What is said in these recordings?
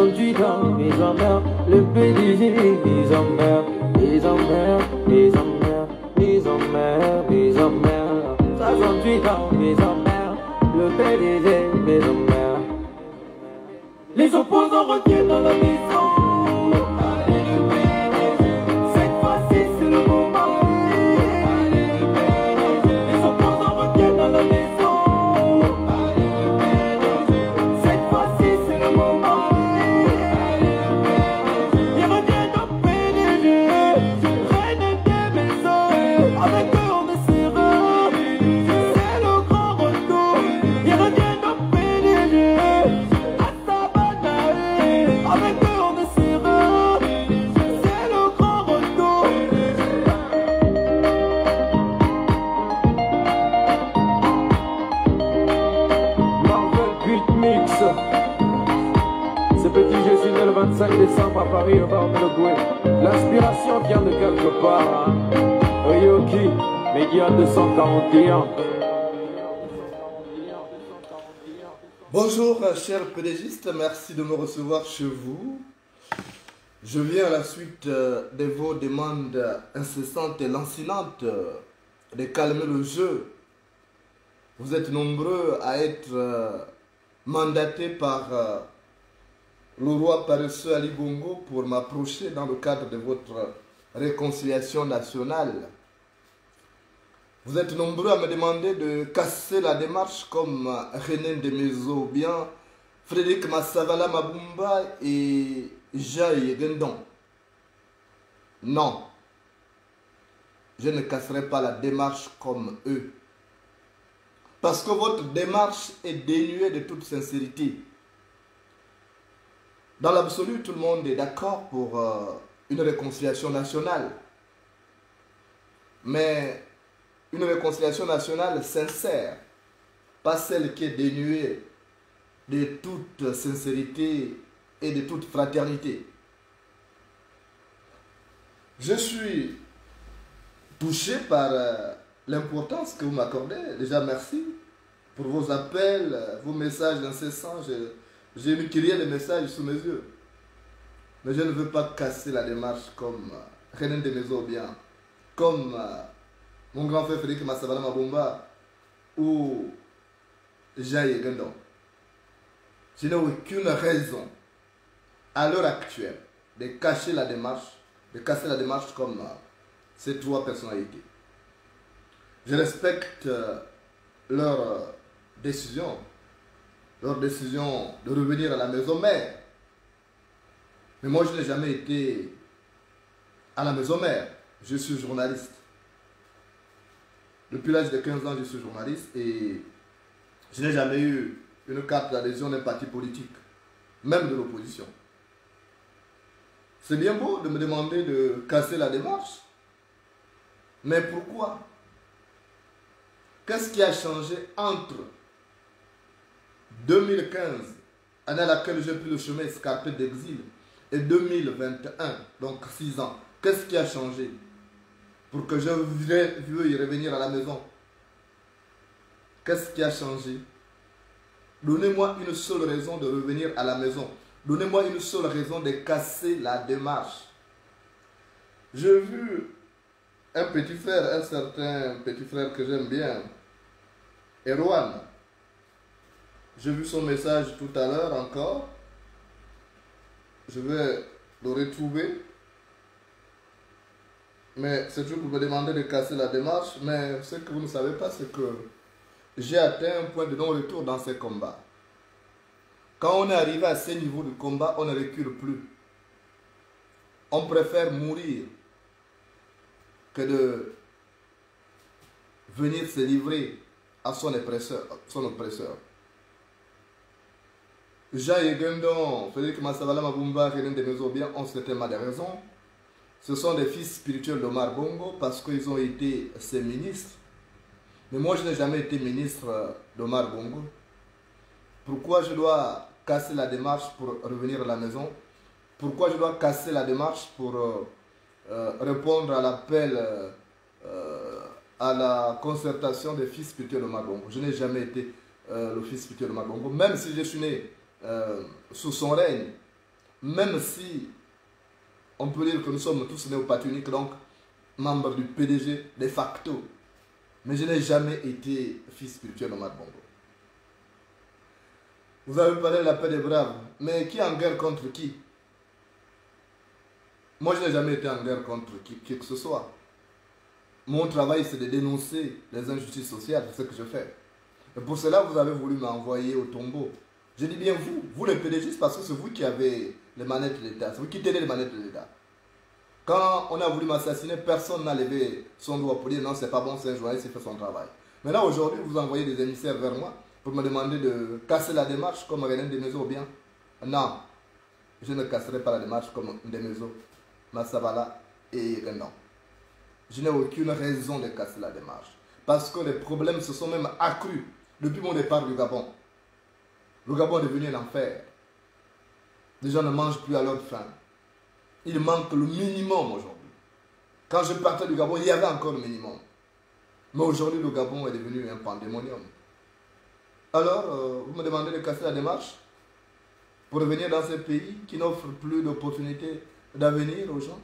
68 ans, mes emmerdes, le PDG, mes emmerdes, mes emmerdes, mes emmerdes, mes emmerdes, mes emmerdes. 68 ans, mes emmerdes, le PDG, mes emmerdes. Les opposants reviennent dans la maison. Cette fois-ci, c'est le moment. Les opposants reviennent dans la maison. Cette fois-ci, c'est le moment. Ils reviennent au PDG, reine des maisons. Avec eux, on ne sera. C'est le grand retour. Ils reviennent au PDG. Avec eux on ne sera, c'est le grand retour. Marvel Beat Mix. Ce petit jeu suis né le 25 décembre à Paris au bar de Goué. L'inspiration vient de quelque part, hein. Oyoki, Média 241. Bonjour chers pédagistes, merci de me recevoir chez vous. Je viens à la suite de vos demandes incessantes et lancinantes de calmer le jeu. Vous êtes nombreux à être mandatés par le roi paresseux Ali Bongo pour m'approcher dans le cadre de votre réconciliation nationale. Vous êtes nombreux à me demander de casser la démarche comme René Demezo, bien Frédéric Massavala Mabumba et Jaï Gendon. Non, je ne casserai pas la démarche comme eux. Parce que votre démarche est dénuée de toute sincérité. Dans l'absolu, tout le monde est d'accord pour une réconciliation nationale. Mais une réconciliation nationale sincère, pas celle qui est dénuée de toute sincérité et de toute fraternité. Je suis touché par l'importance que vous m'accordez. Déjà, merci pour vos appels, vos messages incessants. J'ai mis qu'il y a des messages sous mes yeux. Mais je ne veux pas casser la démarche comme René Demezo bien, comme mon grand frère Frédéric Massavala Mabumba ou Jaï Gendon. Je n'ai aucune raison à l'heure actuelle de cacher la démarche, de casser la démarche comme ces trois personnalités. Je respecte leur décision de revenir à la maison mère. Mais moi je n'ai jamais été à la maison mère. Je suis journaliste. Depuis l'âge de 15 ans, je suis journaliste et je n'ai jamais eu une carte d'adhésion d'un parti politique, même de l'opposition. C'est bien beau de me demander de casser la démarche, mais pourquoi? Qu'est-ce qui a changé entre 2015, année à laquelle j'ai pris le chemin escarpé d'exil, et 2021, donc 6 ans? Qu'est-ce qui a changé pour que je veuille revenir à la maison? Qu'est-ce qui a changé? Donnez-moi une seule raison de revenir à la maison. Donnez-moi une seule raison de casser la démarche. J'ai vu un petit frère, un certain petit frère que j'aime bien, Erwan. J'ai vu son message tout à l'heure encore. Je vais le retrouver. Mais c'est toujours pour me demander de casser la démarche. Mais ce que vous ne savez pas, c'est que j'ai atteint un point de non-retour dans ces combats. Quand on est arrivé à ce niveau de combat, on ne recule plus. On préfère mourir que de venir se livrer à son oppresseur. Jaï Gendon, Frédéric Massavala Mabumba, René Demezo bien ont certainement des raisons. Ce sont des fils spirituels d'Omar Bongo parce qu'ils ont été ses ministres. Mais moi, je n'ai jamais été ministre d'Omar Bongo. Pourquoi je dois casser la démarche pour revenir à la maison? Pourquoi je dois casser la démarche pour répondre à l'appel à la concertation des fils spirituels d'Omar Bongo? Je n'ai jamais été le fils spirituel d'Omar Bongo, même si je suis né sous son règne. même si on peut dire que nous sommes tous néopatuniques, donc membres du PDG de facto, mais je n'ai jamais été fils spirituel de Omar Bongo. Vous avez parlé de la paix des braves, mais qui est en guerre contre qui? Moi, je n'ai jamais été en guerre contre qui que ce soit. Mon travail, c'est de dénoncer les injustices sociales, c'est ce que je fais. Et pour cela, vous avez voulu m'envoyer au tombeau. Je dis bien vous les PDG, parce que c'est vous qui avez les manettes de l'État, c'est vous qui tenez les manettes de l'État. Quand on a voulu m'assassiner, personne n'a levé son doigt pour dire non, c'est pas bon, c'est un journaliste, il fait son travail. Maintenant, aujourd'hui, vous envoyez des émissaires vers moi pour me demander de casser la démarche comme René Desmaisons ou bien. Non, je ne casserai pas la démarche comme Desmaisons, Massabala et Gendon. Je n'ai aucune raison de casser la démarche. Parce que les problèmes se sont même accrus depuis mon départ du Gabon. Le Gabon est devenu un enfer. Les gens ne mangent plus à leur faim. Il manque le minimum aujourd'hui. Quand je partais du Gabon, il y avait encore le minimum. Mais aujourd'hui, le Gabon est devenu un pandémonium. Alors, vous me demandez de casser la démarche pour revenir dans ces pays qui n'offrent plus d'opportunités d'avenir aux gens,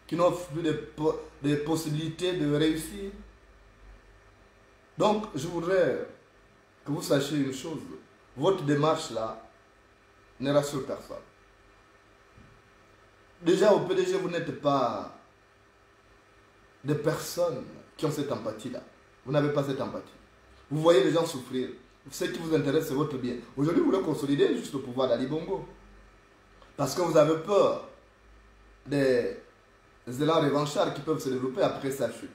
qui n'offrent plus de possibilités de réussir. Donc, je voudrais que vous sachiez une chose. Votre démarche là ne rassure personne. Déjà, au PDG, vous n'êtes pas des personnes qui ont cette empathie-là. Vous n'avez pas cette empathie. Vous voyez les gens souffrir. Ce qui vous intéresse, c'est votre bien. Aujourd'hui, vous voulez consolider juste le pouvoir d'Ali Bongo. Parce que vous avez peur des élans revanchards qui peuvent se développer après sa chute.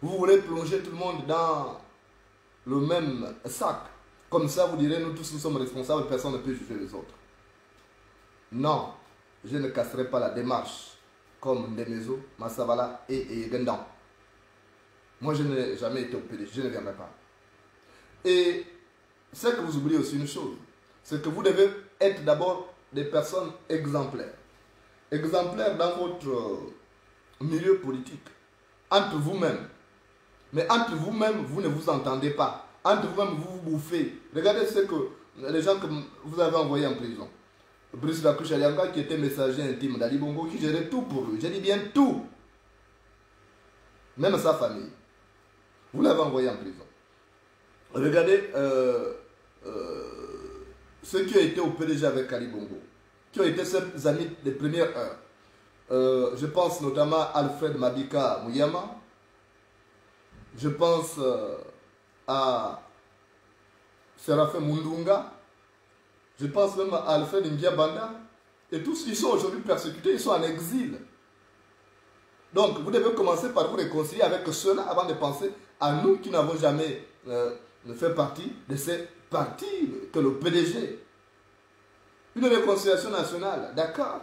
Vous voulez plonger tout le monde dans le même sac. Comme ça, vous direz, nous tous, nous sommes responsables, personne ne peut juger les autres. Non, je ne casserai pas la démarche comme Desmaisons, Massabala et Gendon. Moi, je n'ai jamais été au PDG, je ne viendrai pas. Et c'est que vous oubliez aussi une chose, c'est que vous devez être d'abord des personnes exemplaires. Exemplaires dans votre milieu politique, entre vous-même. Mais entre vous-même, vous ne vous entendez pas. Entre vous-même, vous vous bouffez. Regardez ce que les gens que vous avez envoyés en prison. Brice Lacouche Alianga, qui était messager intime d'Ali Bongo, qui gérait tout pour lui. Je dis bien tout. Même sa famille. Vous l'avez envoyé en prison. Regardez ceux qui ont été au PDG avec Ali Bongo, qui ont été ses amis des premières heures. Je pense notamment à Alfred Mabika Mouyama. Je pense à Séraphin Mundunga. Je pense même à Alfred Ndiabanda. Et tous, ils sont aujourd'hui persécutés, ils sont en exil. Donc, vous devez commencer par vous réconcilier avec ceux-là avant de penser à nous qui n'avons jamais fait partie de ces partis que le PDG. Une réconciliation nationale, d'accord.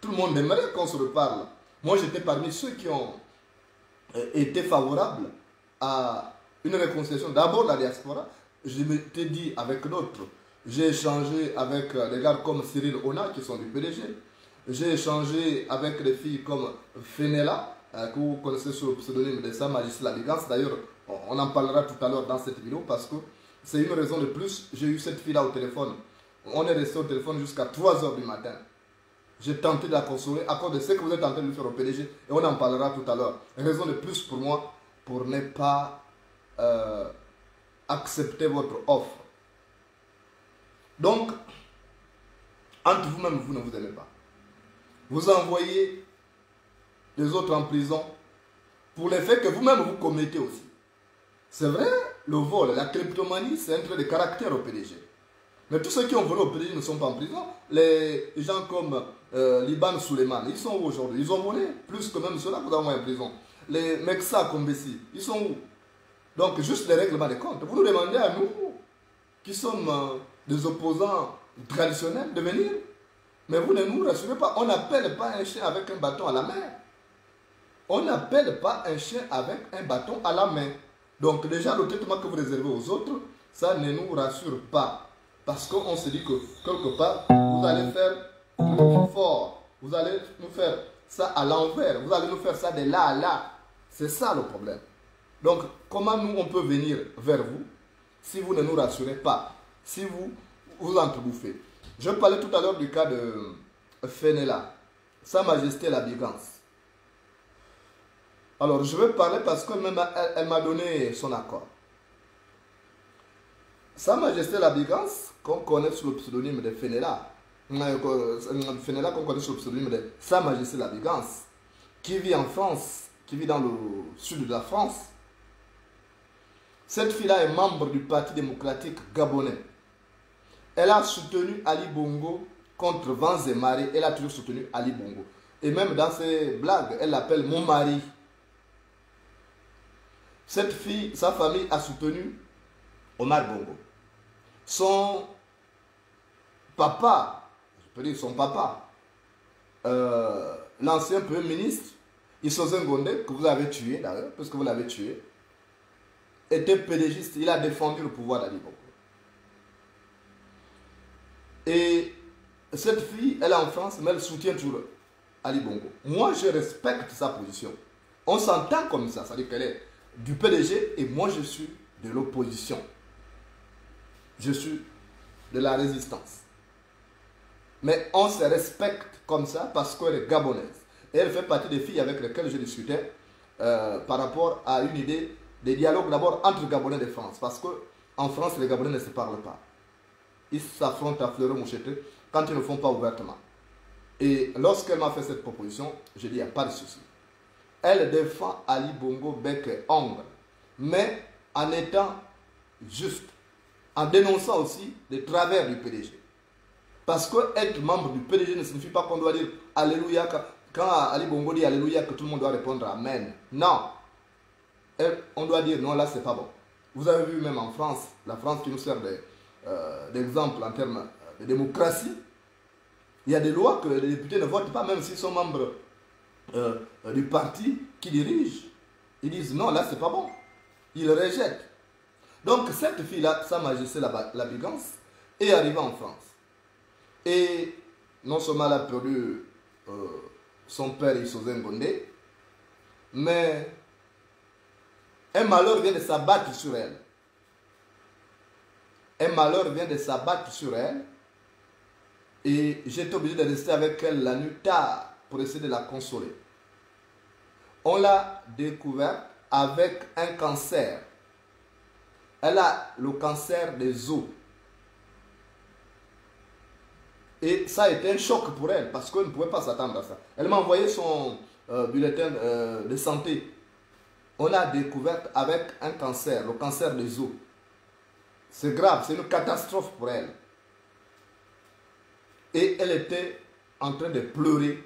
Tout le monde aimerait qu'on se reparle. Moi, j'étais parmi ceux qui ont été favorables à une réconciliation. D'abord, la diaspora. Je m'étais dit avec d'autres. J'ai échangé avec des gars comme Cyril Ona, qui sont du PDG. J'ai échangé avec des filles comme Fenella, que vous connaissez sous le pseudonyme de Sa Majesté la Ligance. D'ailleurs, on en parlera tout à l'heure dans cette vidéo parce que c'est une raison de plus. J'ai eu cette fille-là au téléphone. On est resté au téléphone jusqu'à 3 h du matin. J'ai tenté de la consoler à cause de ce que vous êtes en train de lui faire au PDG. Et on en parlera tout à l'heure. Raison de plus pour moi pour ne pas accepter votre offre. Donc, entre vous-même, vous ne vous aimez pas. Vous envoyez les autres en prison pour les faits que vous-même vous commettez aussi. C'est vrai, le vol, la kleptomanie, c'est un trait de caractère au PDG. Mais tous ceux qui ont volé au PDG ne sont pas en prison. Les gens comme Liban Suleiman, ils sont où aujourd'hui? Ils ont volé plus que même ceux-là que vous avez envoyé en prison. Les Mexa Kombesi, ils sont où? Donc, juste les règlements des comptes. Vous nous demandez à nous, qui sommes des opposants traditionnels, de venir. Mais vous ne nous rassurez pas. On n'appelle pas un chien avec un bâton à la main. On n'appelle pas un chien avec un bâton à la main. Donc déjà, le traitement que vous réservez aux autres, ça ne nous rassure pas. Parce qu'on se dit que quelque part, vous allez faire plus fort. Vous allez nous faire ça à l'envers. Vous allez nous faire ça de là à là. C'est ça le problème. Donc, comment nous, on peut venir vers vous si vous ne nous rassurez pas, si vous vous entrebouffez? Je parlais tout à l'heure du cas Fenela, Sa Majesté la Bigance. Alors, je vais parler parce qu'elle elle m'a donné son accord. Sa Majesté la Bigance, qu'on connaît sous le pseudonyme de Fenela, Fenela qu'on connaît sous le pseudonyme de Sa Majesté la Bigance, qui vit en France, qui vit dans le sud de la France. Cette fille-là est membre du Parti démocratique gabonais. Elle a soutenu Ali Bongo contre vents et marées. Elle a toujours soutenu Ali Bongo. Et même dans ses blagues, elle l'appelle mon mari. Cette fille, sa famille a soutenu Omar Bongo. Son papa, je peux dire son papa, l'ancien premier ministre, Issozen Gondé, que vous avez tué d'ailleurs, parce que vous l'avez tué, était pédégiste. Il a défendu le pouvoir d'Ali Bongo. Et cette fille, elle est en France, mais elle soutient toujours Ali Bongo. Moi, je respecte sa position. On s'entend comme ça, c'est-à-dire qu'elle est du PDG et moi, je suis de l'opposition. Je suis de la résistance. Mais on se respecte comme ça parce qu'elle est gabonaise. Et elle fait partie des filles avec lesquelles je discutais par rapport à une idée des dialogues d'abord entre Gabonais et France. Parce qu'en France, les Gabonais ne se parlent pas. Ils s'affrontent à fleuron-moucheté quand ils ne le font pas ouvertement. Et lorsqu'elle m'a fait cette proposition, j'ai dit, il n'y a pas de souci. Elle défend Ali Bongo bec et ongle, mais en étant juste, en dénonçant aussi les travers du PDG. Parce que être membre du PDG ne signifie pas qu'on doit dire Alléluia. Quand Ali Bongo dit Alléluia, que tout le monde doit répondre Amen. Non. On doit dire non, là c'est pas bon. Vous avez vu même en France, la France qui nous sert d'exemple en termes de démocratie, il y a des lois que les députés ne votent pas, même s'ils sont membres du parti qui dirige. Ils disent non, là c'est pas bon. Ils rejettent. Donc cette fille-là, Sa Majesté la Bigance, est arrivée en France. Et non seulement elle a perdu son père Issozen Gondé, mais un malheur vient de s'abattre sur elle. Un malheur vient de s'abattre sur elle. Et j'étais obligé de rester avec elle la nuit tard pour essayer de la consoler. On l'a découverte avec un cancer. Elle a le cancer des os. Et ça a été un choc pour elle parce qu'elle ne pouvait pas s'attendre à ça. Elle m'a envoyé son bulletin de santé. On l'a découverte avec un cancer, le cancer des os. C'est grave, c'est une catastrophe pour elle. Et elle était en train de pleurer.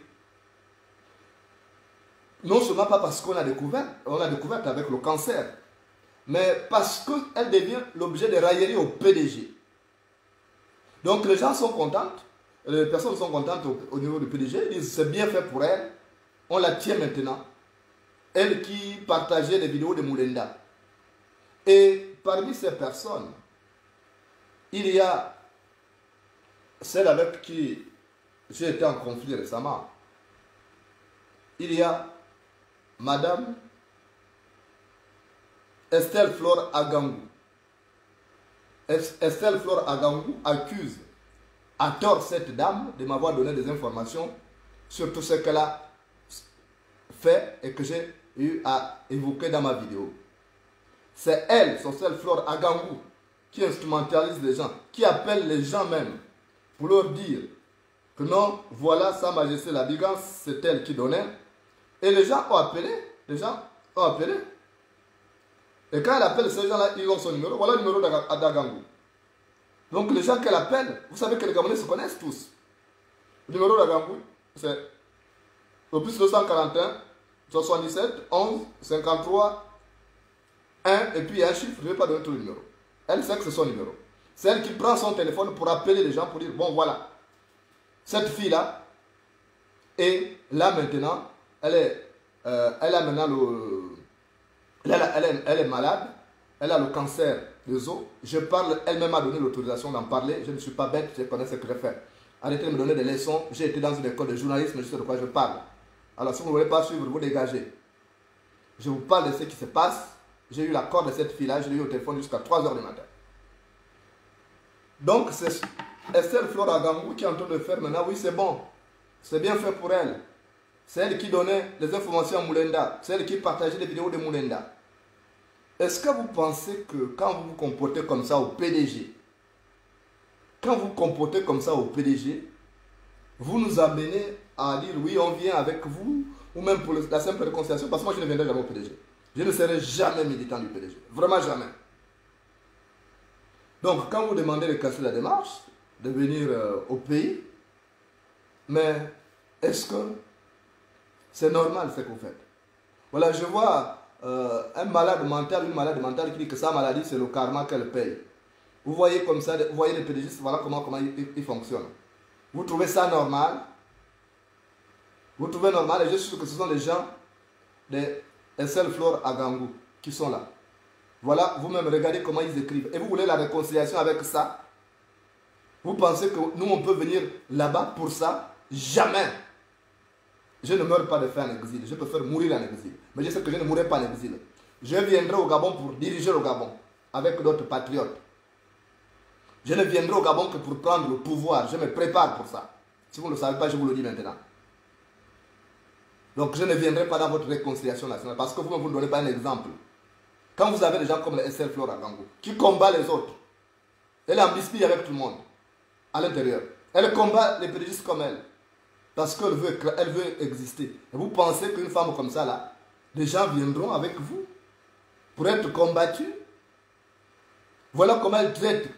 Non seulement pas parce qu'on l'a découverte avec le cancer, mais parce qu'elle devient l'objet de railleries au PDG. Donc les gens sont contents, les personnes sont contentes au niveau du PDG, ils disent c'est bien fait pour elle, on la tient maintenant. Elle qui partageait les vidéos de Moulenda. Et parmi ces personnes, il y a celle avec qui j'ai été en conflit récemment. Il y a Madame Estelle Flore Agangou. Estelle Flore Agangou accuse à tort cette dame de m'avoir donné des informations sur tout ce qu'elle a fait et que j'ai eu à évoquer dans ma vidéo. C'est elle, Estelle Flore Agangou, qui instrumentalise les gens, qui appelle les gens même pour leur dire que non, voilà Sa Majesté la Bigance, c'est elle qui donnait. Et les gens ont appelé, Et quand elle appelle ces gens-là, ils ont son numéro, voilà le numéro d'Agangou. Donc les gens qu'elle appelle, vous savez que les Gabonais se connaissent tous. Le numéro d'Agangou, c'est le plus 241 77 11 53 1 et puis il y a un chiffre, je ne vais pas donner tout le numéro. Elle sait que c'est son numéro. C'est elle qui prend son téléphone pour appeler les gens pour dire bon voilà, cette fille-là, et là maintenant, elle a maintenant elle est malade, elle a le cancer des os. Je parle, elle-même m'a donné l'autorisation d'en parler. Je ne suis pas bête, je connais ce que je fais. Arrêtez de me donner des leçons. J'ai été dans une école de journalisme, je sais de quoi je parle. Alors si vous ne voulez pas suivre, vous dégagez. Je vous parle de ce qui se passe. J'ai eu l'accord de cette fille-là, je l'ai eu au téléphone jusqu'à 3 h du matin. Donc c'est Estelle Flore Agangou qui est en train de faire maintenant, oui c'est bon. C'est bien fait pour elle. C'est elle qui donnait les informations à Moulenda. C'est elle qui partageait les vidéos de Moulenda. Est-ce que vous pensez que quand vous vous comportez comme ça au PDG, quand vous vous comportez comme ça au PDG, vous nous amenez à dire oui, on vient avec vous, ou même pour la simple réconciliation, parce que moi je ne viendrai jamais au PDG. Je ne serai jamais militant du PDG. Vraiment jamais. Donc quand vous demandez de casser la démarche, de venir au pays, mais est-ce que c'est normal ce que vous faites? Voilà, je vois un malade mental, une malade mentale qui dit que sa maladie c'est le karma qu'elle paye. Vous voyez comme ça, vous voyez les pédagogistes, voilà comment ils fonctionnent. Vous trouvez ça normal? Vous trouvez normal? Et je suis sûr que ce sont les gens des SL Flore à Gangou qui sont là. Voilà, vous-même regardez comment ils écrivent. Et vous voulez la réconciliation avec ça? Vous pensez que nous on peut venir là-bas pour ça? Jamais! Je ne meurs pas de faim en exil. Je préfère mourir en exil. Mais je sais que je ne mourrai pas en exil. Je viendrai au Gabon pour diriger le Gabon avec d'autres patriotes. Je ne viendrai au Gabon que pour prendre le pouvoir. Je me prépare pour ça. Si vous ne le savez pas, je vous le dis maintenant. Donc je ne viendrai pas dans votre réconciliation nationale parce que vous ne vous donnez pas un exemple. Quand vous avez des gens comme les SL Flore à Gangou qui combattent les autres, elle ambispille avec tout le monde à l'intérieur. Elle combat les pédagogistes comme elle. Parce qu'elle veut exister. Et vous pensez qu'une femme comme ça, là, des gens viendront avec vous pour être combattus? Voilà comment elle traite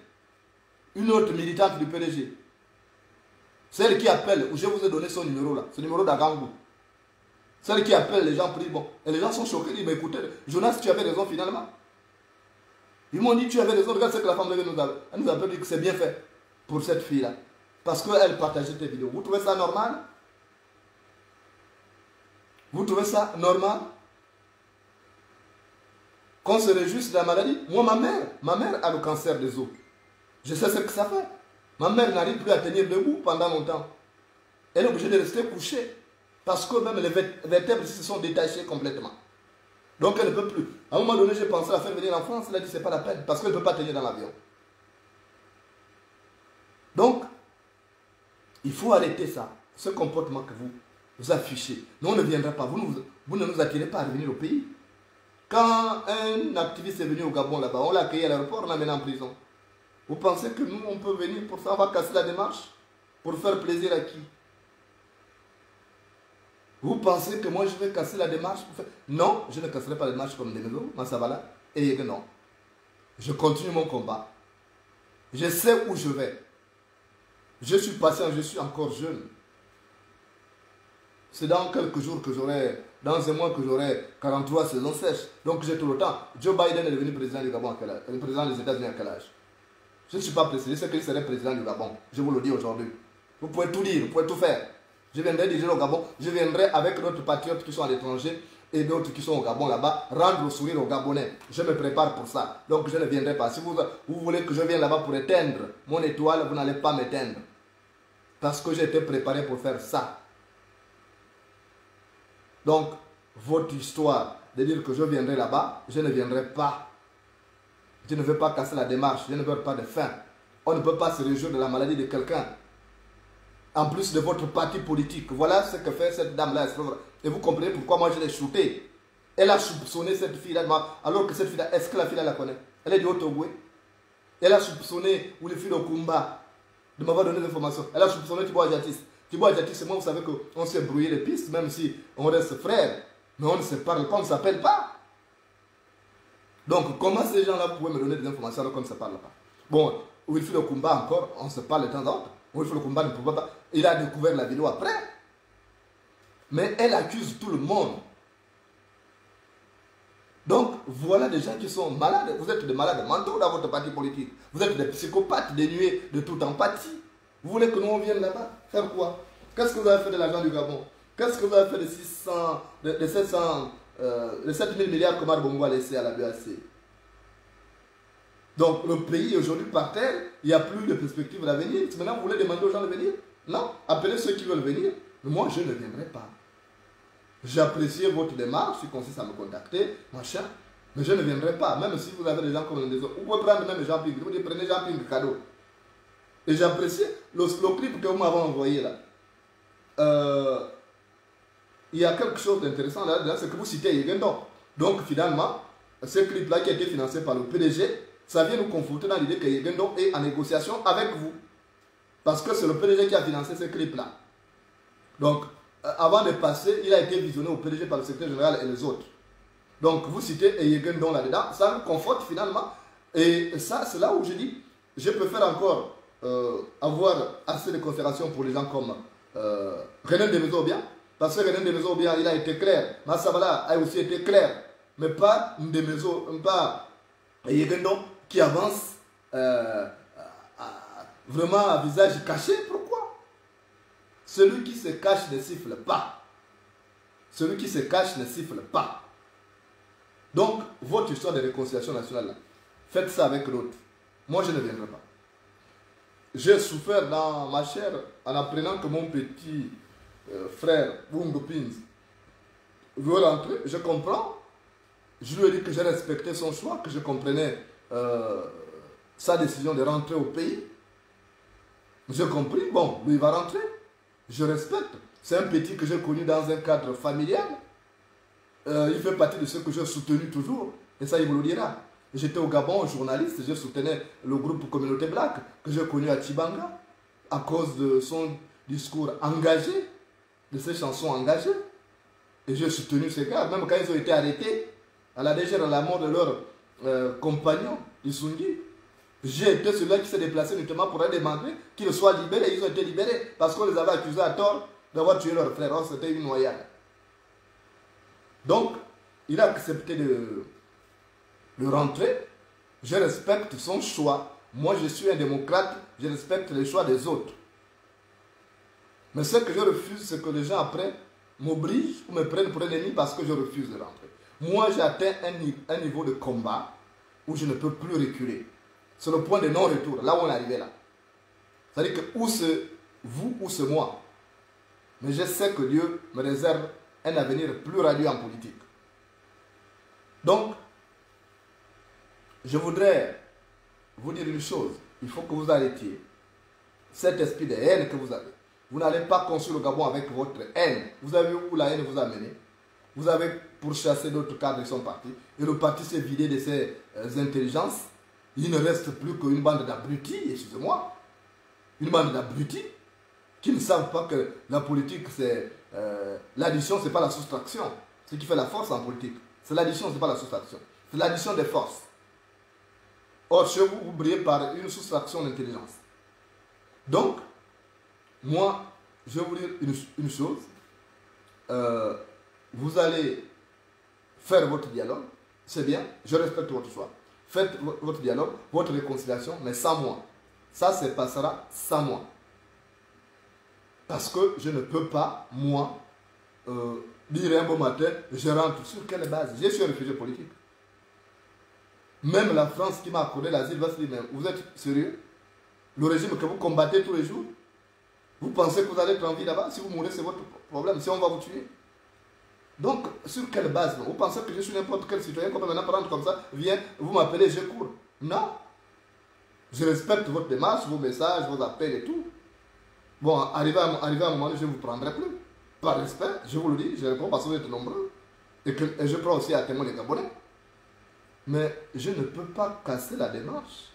une autre militante du PDG. Celle qui appelle, je vous ai donné son numéro là, ce numéro d'Agangou. Celle qui appelle les gens pour dire, bon, et les gens sont choqués, ils disent, mais écoutez, Jonas, tu avais raison finalement. Ils m'ont dit, tu avais raison, regarde ce que la femme nous a dit que c'est bien fait pour cette fille-là. Parce qu'elle partageait tes vidéos. Vous trouvez ça normal? Vous trouvez ça normal? Qu'on se réjouisse de la maladie? Moi, ma mère a le cancer des os. Je sais ce que ça fait. Ma mère n'arrive plus à tenir debout pendant longtemps. Elle est obligée de rester couchée. Parce que même les vertèbres se sont détachées complètement. Donc elle ne peut plus. À un moment donné, j'ai pensé à la faire venir en France. Elle a dit, c'est pas la peine. Parce qu'elle ne peut pas tenir dans l'avion. Donc, il faut arrêter ça, ce comportement que vous affichez. Nous, on ne viendra pas. Vous ne nous attirez pas à venir au pays. Quand un activiste est venu au Gabon là-bas, on l'a accueilli à l'aéroport, on l'a mené en prison. Vous pensez que nous, on peut venir pour ça? On va casser la démarche? Pour faire plaisir à qui? Vous pensez que moi, je vais casser la démarche pour faire... Non, je ne casserai pas la démarche comme des maisons, Massavala, et non. Je continue mon combat. Je sais où je vais. Je suis patient, je suis encore jeune. C'est dans quelques jours que j'aurai, dans un mois que j'aurai 43 saisons sèches. Donc j'ai tout le temps. Joe Biden est devenu président du Gabon à quel âge? Le président des États-Unis à quel âge? Je ne suis pas pressé, je sais qu'il serait président du Gabon. Je vous le dis aujourd'hui. Vous pouvez tout dire, vous pouvez tout faire. Je viendrai diriger le Gabon, je viendrai avec d'autres patriotes qui sont à l'étranger et d'autres qui sont au Gabon là-bas, rendre le sourire aux Gabonais. Je me prépare pour ça. Donc je ne viendrai pas. Si vous voulez que je vienne là-bas pour éteindre mon étoile, vous n'allez pas m'éteindre. Parce que j'ai été préparé pour faire ça. Donc, votre histoire de dire que je viendrai là-bas, je ne viendrai pas. Je ne veux pas casser la démarche, je ne veux pas de faim. On ne peut pas se réjouir de la maladie de quelqu'un. En plus de votre parti politique. Voilà ce que fait cette dame-là. Et vous comprenez pourquoi moi je l'ai shootée. Elle a soupçonné cette fille-là. Alors que cette fille-là, est-ce que la fille-là la connaît? Elle est du Haut-Togo. Elle a soupçonné Wilfried Okumba de m'avoir donné des informations. Elle a soupçonné Thibaut Adjatis. Thibaut Adjatis, c'est moi, vous savez qu'on s'est brouillé les pistes, même si on reste frères. Mais on ne se parle pas, on ne s'appelle pas. Donc, comment ces gens-là pouvaient me donner des informations alors qu'on ne se parle pas? Bon, Wilfried Okumba encore, on se parle de temps en temps. Wilfried Okumba ne pouvait pas. Il a découvert la vidéo après. Mais elle accuse tout le monde. Donc, voilà des gens qui sont malades. Vous êtes des malades mentaux dans votre parti politique. Vous êtes des psychopathes dénués de toute empathie. Vous voulez que nous on vienne là-bas faire quoi? Qu'est-ce que vous avez fait de l'argent du Gabon? Qu'est-ce que vous avez fait de 7 000 milliards que Omar Bongo a laissé à la BAC? Donc, le pays aujourd'hui par terre, il n'y a plus de perspective d'avenir. Maintenant, vous voulez demander aux gens de venir? Non, appelez ceux qui veulent venir. Mais moi, je ne viendrai pas. J'apprécie votre démarche, qui consiste à me contacter, machin, mais je ne viendrai pas. Même si vous avez des gens comme les autres. Vous pouvez prendre même Jean-Ping. Vous dites, prenez Jean-Ping cadeau. Et j'apprécie le clip que vous m'avez envoyé là. euh, il y a quelque chose d'intéressant là-dedans, c'est que vous citez Yegendon. Donc finalement, ce clip-là qui a été financé par le PDG, ça vient nous conforter dans l'idée que Yegendon est en négociation avec vous. Parce que c'est le PDG qui a financé ce clip-là. Donc, avant de passer, il a été visionné au PDG par le secrétaire général et les autres. Donc, vous citez Yegendon là-dedans, ça nous conforte finalement. Et ça, c'est là où je dis, je préfère encore avoir assez de considération pour les gens comme René Demezo-Obia. Parce que René Demezo-Obia, il a été clair. Massabala a aussi été clair. Mais pas Demezo, pas Yegendon qui avance vraiment à visage caché. Pourquoi? Celui qui se cache ne siffle pas. Celui qui se cache ne siffle pas. Donc, votre histoire de réconciliation nationale, là, faites ça avec l'autre. Moi, je ne viendrai pas. J'ai souffert dans ma chair en apprenant que mon petit frère, Bungo Pins, veut rentrer. Je comprends. Je lui ai dit que j'ai respecté son choix, que je comprenais sa décision de rentrer au pays. J'ai compris. Bon, lui, il va rentrer. Je respecte. C'est un petit que j'ai connu dans un cadre familial. Il fait partie de ceux que j'ai soutenu toujours. Et ça, il vous le dira. J'étais au Gabon, journaliste, je soutenais le groupe Communauté Black, que j'ai connu à Tibanga, à cause de son discours engagé, de ses chansons engagées. Et j'ai soutenu ces gars, même quand ils ont été arrêtés, à la légère, à la mort de leur compagnon, Issoundi. J'ai été celui-là qui s'est déplacé notamment pour aller demander qu'ils soient libérés. Ils ont été libérés parce qu'on les avait accusés à tort d'avoir tué leur frère. Or, c'était une noyade. Donc, il a accepté de rentrer. Je respecte son choix. Moi, je suis un démocrate. Je respecte les choix des autres. Mais ce que je refuse, c'est que les gens après m'obligent ou me prennent pour un ennemi parce que je refuse de rentrer. Moi, j'ai atteint un niveau de combat où je ne peux plus reculer. C'est le point de non-retour, là où on est arrivé là. C'est-à-dire que ou c'est vous ou c'est moi. Mais je sais que Dieu me réserve un avenir plus radieux en politique. Donc, je voudrais vous dire une chose. Il faut que vous arrêtiez cet esprit de haine que vous avez. Vous n'allez pas construire le Gabon avec votre haine. Vous avez où la haine vous a mené. Vous avez pourchassé d'autres cadres qui sont partis. Et le parti s'est vidé de ses intelligences. Il ne reste plus qu'une bande d'abrutis, excusez-moi. Une bande d'abrutis qui ne savent pas que la politique, c'est l'addition, ce n'est pas la soustraction. Ce qui fait la force en politique, c'est l'addition, ce n'est pas la soustraction. C'est l'addition des forces. Or, chez vous, vous brillez par une soustraction d'intelligence. Donc, moi, je vais vous dire une chose. Vous allez faire votre dialogue, c'est bien, je respecte votre choix. Faites votre dialogue, votre réconciliation, mais sans moi. Ça se passera sans moi. Parce que je ne peux pas, moi, dire un bon matin, je rentre. Sur quelle base? Je suis un réfugié politique. Même la France qui m'a accordé l'asile va se dire, mais vous êtes sérieux? Le régime que vous combattez tous les jours, vous pensez que vous allez être en vie là-bas? Si vous mourrez, c'est votre problème. Si on va vous tuer. Donc, sur quelle base? Vous pensez que je suis n'importe quel citoyen, comme maintenant prendre comme ça, viens, vous m'appelez, je cours. Non. Je respecte votre démarche, vos messages, vos appels et tout. Bon, arrivé à un moment, je ne vous prendrai plus. Par respect, je vous le dis, je réponds parce que vous êtes nombreux. Et je prends aussi à témoin les Gabonais. Mais je ne peux pas casser la démarche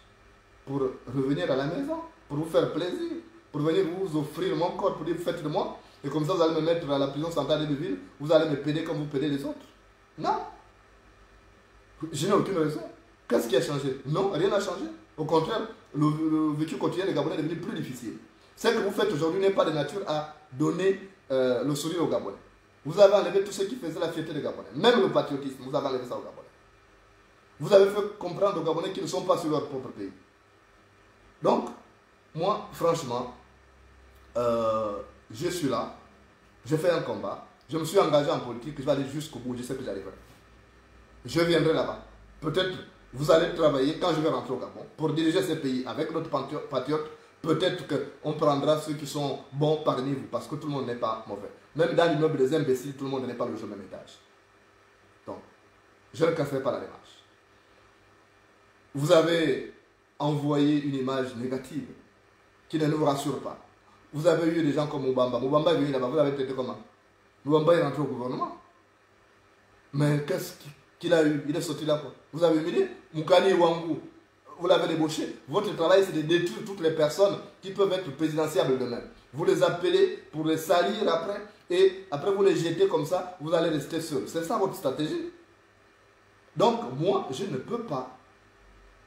pour revenir à la maison, pour vous faire plaisir, pour venir vous offrir mon corps, pour dire faites de moi. Et comme ça, vous allez me mettre à la prison centrale de ville, vous allez me péder comme vous pédez les autres. Non. Je n'ai aucune raison. Qu'est-ce qui a changé? Non, rien n'a changé. Au contraire, le vécu quotidien des Gabonais est devenu plus difficile. Ce que vous faites aujourd'hui n'est pas de nature à donner le sourire aux Gabonais. Vous avez enlevé tout ce qui faisait la fierté des Gabonais. Même le patriotisme, vous avez enlevé ça aux Gabonais. Vous avez fait comprendre aux Gabonais qu'ils ne sont pas sur leur propre pays. Donc, moi, franchement, je suis là, je fais un combat, je me suis engagé en politique, je vais aller jusqu'au bout, je sais que j'arriverai. Je viendrai là-bas. Peut-être vous allez travailler quand je vais rentrer au Gabon pour diriger ce pays avec notre patriote. Peut-être qu'on prendra ceux qui sont bons parmi vous, parce que tout le monde n'est pas mauvais. Même dans l'immeuble des imbéciles, tout le monde n'est pas le même étage. Donc, je ne casserai pas la démarche. Vous avez envoyé une image négative qui ne nous rassure pas. Vous avez eu des gens comme Moubamba. Moubamba est venu là-bas, vous l'avez traité comment? Moubamba est rentré au gouvernement. Mais qu'est-ce qu'il a eu? Il est sorti là quoi. Vous avez humilié Moukani Ouangou, vous l'avez débauché. Votre travail c'est de détruire toutes les personnes qui peuvent être présidentiables demain. Vous les appelez pour les salir après et après vous les jetez comme ça, vous allez rester seul. C'est ça votre stratégie. Donc moi je ne peux pas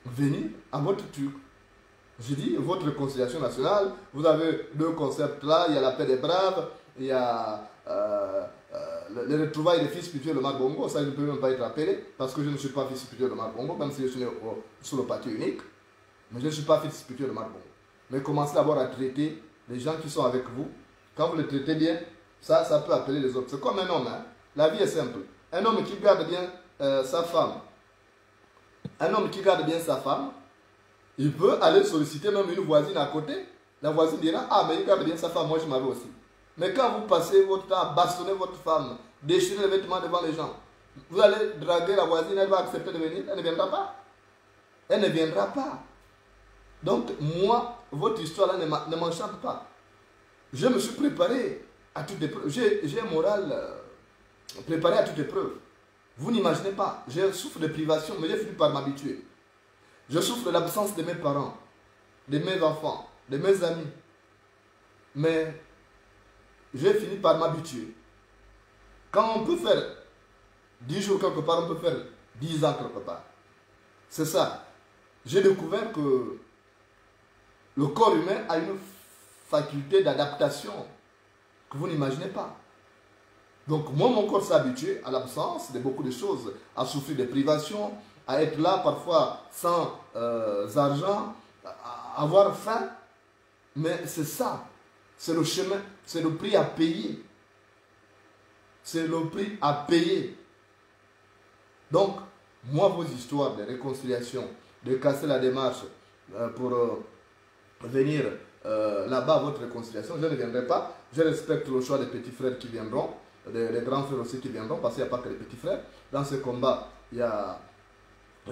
venir à votre truc. Je dis votre réconciliation nationale, vous avez deux concepts là, il y a la paix des braves, il y a les retrouvailles des fils spirituels de Omar Bongo, ça je ne peux même pas être appelé, parce que je ne suis pas fils spirituel de Omar Bongo, même si je suis né sous le parti unique, mais je ne suis pas fils spirituel de Omar Bongo. Mais commencez d'abord à traiter les gens qui sont avec vous, quand vous les traitez bien, ça peut appeler les autres. C'est comme un homme, hein? La vie est simple. Un homme qui garde bien sa femme, il peut aller solliciter même une voisine à côté. La voisine dira, ah mais il garde bien sa femme, moi je m'avais aussi. Mais quand vous passez votre temps à bastonner votre femme, déchirer les vêtements devant les gens, vous allez draguer la voisine, elle va accepter de venir, elle ne viendra pas. Elle ne viendra pas. Donc moi, votre histoire là ne m'enchante pas. Je me suis préparé à toute épreuve. J'ai un moral préparé à toute épreuve. Vous n'imaginez pas, je souffre de privation, mais j'ai fini par m'habituer. Je souffre de l'absence de mes parents, de mes enfants, de mes amis. Mais j'ai fini par m'habituer. Quand on peut faire 10 jours quelque part, on peut faire 10 ans quelque part. C'est ça. J'ai découvert que le corps humain a une faculté d'adaptation que vous n'imaginez pas. Donc moi, mon corps s'est habitué à l'absence de beaucoup de choses, à souffrir de privations, à être là parfois sans argent, à avoir faim. Mais c'est ça, c'est le chemin, c'est le prix à payer. C'est le prix à payer. Donc, moi, vos histoires de réconciliation, de casser la démarche pour venir là-bas à votre réconciliation, je ne viendrai pas. Je respecte le choix des petits frères qui viendront, des grands frères aussi qui viendront, parce qu'il n'y a pas que les petits frères. Dans ce combat, il y a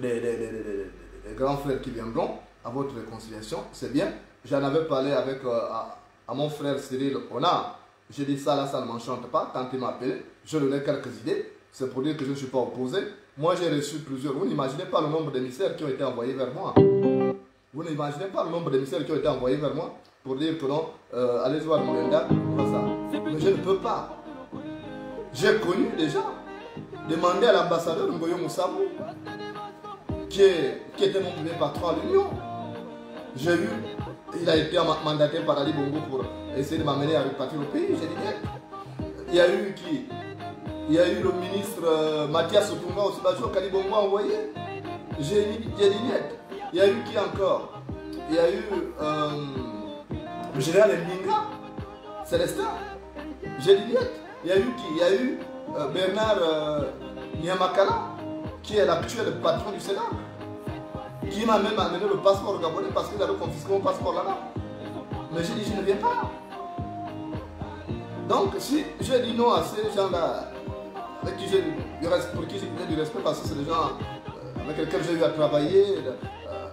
des grands frères qui viendront à votre réconciliation, c'est bien. J'en avais parlé avec à mon frère Cyril Ona. J'ai dit ça là, ça ne m'enchante pas. Quand il m'a appelé, je lui ai donné quelques idées. C'est pour dire que je ne suis pas opposé. Moi, j'ai reçu plusieurs. Vous n'imaginez pas le nombre d'émissaires qui ont été envoyés vers moi. Vous n'imaginez pas le nombre d'émissaires qui ont été envoyés vers moi pour dire que non, allez voir Moulenda, ça. Mais je ne peux pas. J'ai connu des gens. Demandez à l'ambassadeur Ngoyo Moussabou, qui était mon premier patron à l'Union. J'ai eu, il a été mandaté par Ali Bongo pour essayer de m'amener à repartir au pays. J'ai dit, il y a eu qui? Il y a eu le ministre Mathias Otunga au Sibajo qu'Ali Bongo a envoyé. J'ai dit net. Il y a eu qui encore? Il y a eu le général Mbinga, Célestin. J'ai dit net. Il y a eu qui? Il y a eu Bernard Nyamakala, qui est l'actuel patron du Sénat, qui m'a même amené le passeport gabonais parce qu'il avait confisqué mon passeport là-bas. Mais j'ai dit, je ne viens pas. Donc, si j'ai dit non à ces gens-là, pour qui j'ai du respect, parce que c'est des gens avec lesquels j'ai eu à travailler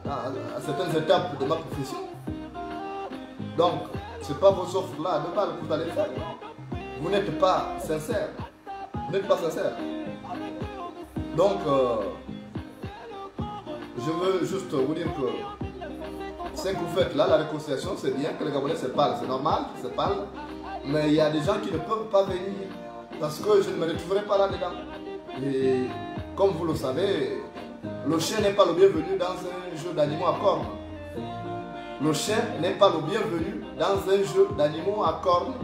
à certaines étapes de ma profession. Donc, ce n'est pas vos offres-là de mal que vous allez faire. Vous n'êtes pas sincère. Vous n'êtes pas sincère. Donc, je veux juste vous dire que ce que vous faites là, la réconciliation, c'est bien que les Gabonais se parlent, c'est normal qu'ils se parlent, mais il y a des gens qui ne peuvent pas venir parce que je ne me retrouverai pas là-dedans. Et comme vous le savez, le chien n'est pas le bienvenu dans un jeu d'animaux à cornes. Le chien n'est pas le bienvenu dans un jeu d'animaux à cornes.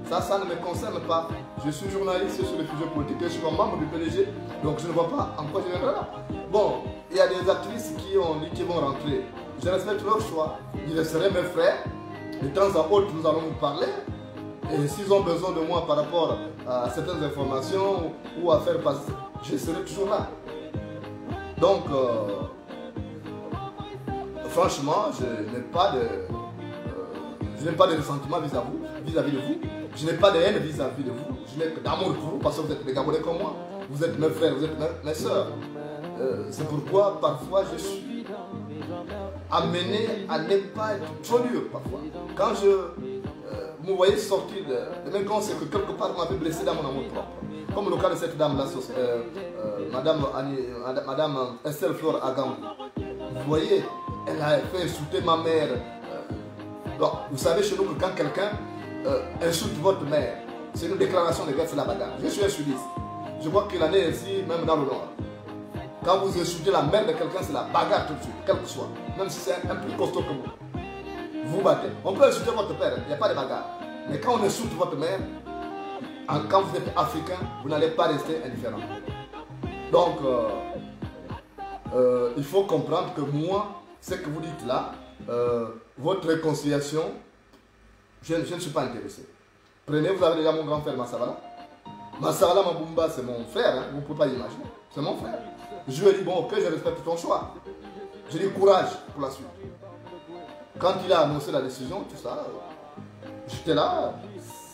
Ça ne me concerne pas. Je suis journaliste sur les sujets politiques et je suis membre du PDG, donc je ne vois pas en quoi je viendrai là. Bon, il y a des actrices qui ont dit qu'ils vont rentrer. Je respecte leur choix. Ils seraient mes frères. De temps à autre, nous allons nous parler. Et s'ils ont besoin de moi par rapport à certaines informations ou à faire passer, je serai toujours là. Donc, franchement, je n'ai pas de ressentiment vis-à-vis de vous. Je n'ai pas de haine vis-à-vis de vous. Je n'ai que d'amour pour vous parce que vous êtes des Gabonais comme moi. Vous êtes mes frères, vous êtes mes soeurs. C'est pourquoi parfois je suis amené à ne pas être trop dur parfois. Quand vous me voyez sortir de même quand c'est que quelque part vous m'avez blessé dans mon amour propre. Comme le cas de cette dame-là, Madame Estelle Flore Agam. Vous voyez, elle a fait insulter ma mère. Donc, vous savez chez nous que quand quelqu'un insulte votre mère, c'est une déclaration de guerre, c'est la bagarre. Je suis un sudiste. Je vois qu'il en est ainsi, même dans le Nord. Quand vous insultez la mère de quelqu'un, c'est la bagarre tout de suite, quel que soit. Même si c'est un plus costaud que vous. Vous battez. On peut insulter votre père, il n'y a pas de bagarre. Mais quand on insulte votre mère, quand vous êtes africain, vous n'allez pas rester indifférent. Donc, il faut comprendre que moi, ce que vous dites là, votre réconciliation, je ne suis pas intéressé. Prenez, vous avez déjà mon grand frère Massavala. Massavala Mabumba, c'est mon frère, hein, vous ne pouvez pas l'imaginer. C'est mon frère. Je lui ai dit, bon, ok, je respecte ton choix. J'ai dit courage pour la suite. Quand il a annoncé la décision, tout ça, j'étais là.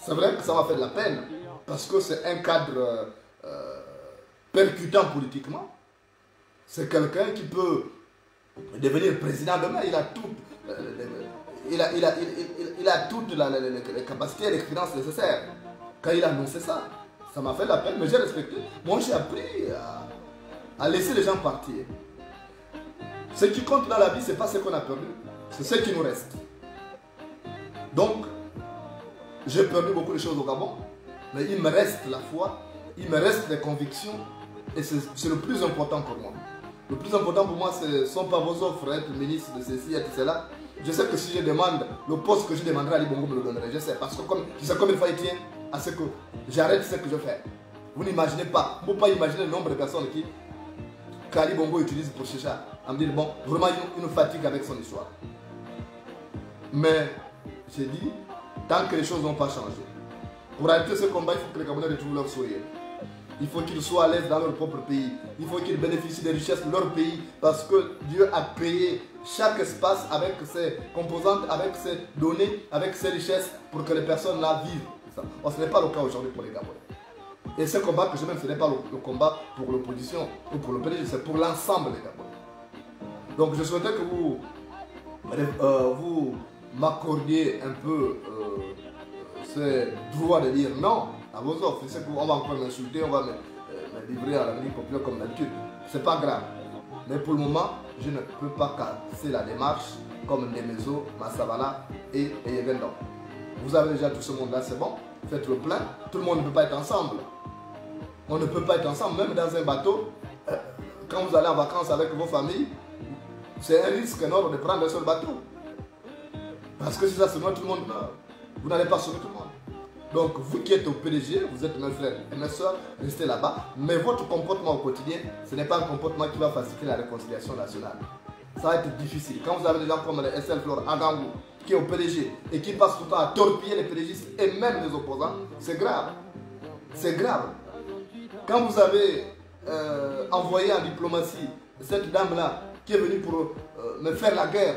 C'est vrai que ça m'a fait de la peine. Parce que c'est un cadre percutant politiquement. C'est quelqu'un qui peut devenir président demain. Il a tout. Il a toutes les capacités et l'expérience nécessaires. Quand il a annoncé ça, ça m'a fait de la peine, mais j'ai respecté. Moi, j'ai appris à laisser les gens partir. Ce qui compte dans la vie, ce n'est pas ce qu'on a perdu, c'est ce qui nous reste. Donc, j'ai perdu beaucoup de choses au Gabon, mais il me reste la foi, il me reste les convictions, et c'est le plus important pour moi. Le plus important pour moi, ce ne sont pas vos offres, être ministre de ceci et de cela. Je sais que si je demande le poste que je demanderai à Ali Bongo me le donnerai. Je sais, parce que je sais combien de fois il tient à ce que j'arrête ce que je fais. Vous n'imaginez pas, vous ne pouvez pas imaginer le nombre de personnes qu'Ali Bongo utilise pour chercher à me dire, bon, vraiment il nous fatigue avec son histoire. Mais j'ai dit, tant que les choses n'ont pas changé, pour arrêter ce combat, il faut que les Gabonais retrouvent leur sourire. Il faut qu'ils soient à l'aise dans leur propre pays. Il faut qu'ils bénéficient des richesses de leur pays parce que Dieu a créé chaque espace avec ses composantes, avec ses données, avec ses richesses pour que les personnes là vivent. Bon, ce n'est pas le cas aujourd'hui pour les Gabonais. Et ce combat que je mène, ce n'est pas le combat pour l'opposition ou pour le PDG, c'est pour l'ensemble des Gabonais. Donc je souhaitais que vous m'accordiez un peu ce droit de dire non à vos offres. C'est qu'on va encore m'insulter, on va me livrer à l'avenir populaire comme d'habitude. C'est pas grave. Mais pour le moment, je ne peux pas casser la démarche comme Nemezo, Massavala et Yevendon. Vous avez déjà tout ce monde-là, c'est bon. Faites le plein. Tout le monde ne peut pas être ensemble. On ne peut pas être ensemble, même dans un bateau. Quand vous allez en vacances avec vos familles, c'est un risque énorme de prendre un seul bateau. Parce que si ça se noie, tout le monde meurt. Vous n'allez pas sauver tout le monde. Donc, vous qui êtes au PDG, vous êtes mes frères et mes soeurs, restez là-bas. Mais votre comportement au quotidien, ce n'est pas un comportement qui va faciliter la réconciliation nationale. Ça va être difficile. Quand vous avez des gens comme les Estelle Flore Agangou, qui est au PDG et qui passe tout le temps à torpiller les PDGistes et même les opposants, c'est grave. C'est grave. Quand vous avez envoyé en diplomatie cette dame-là qui est venue pour me faire la guerre,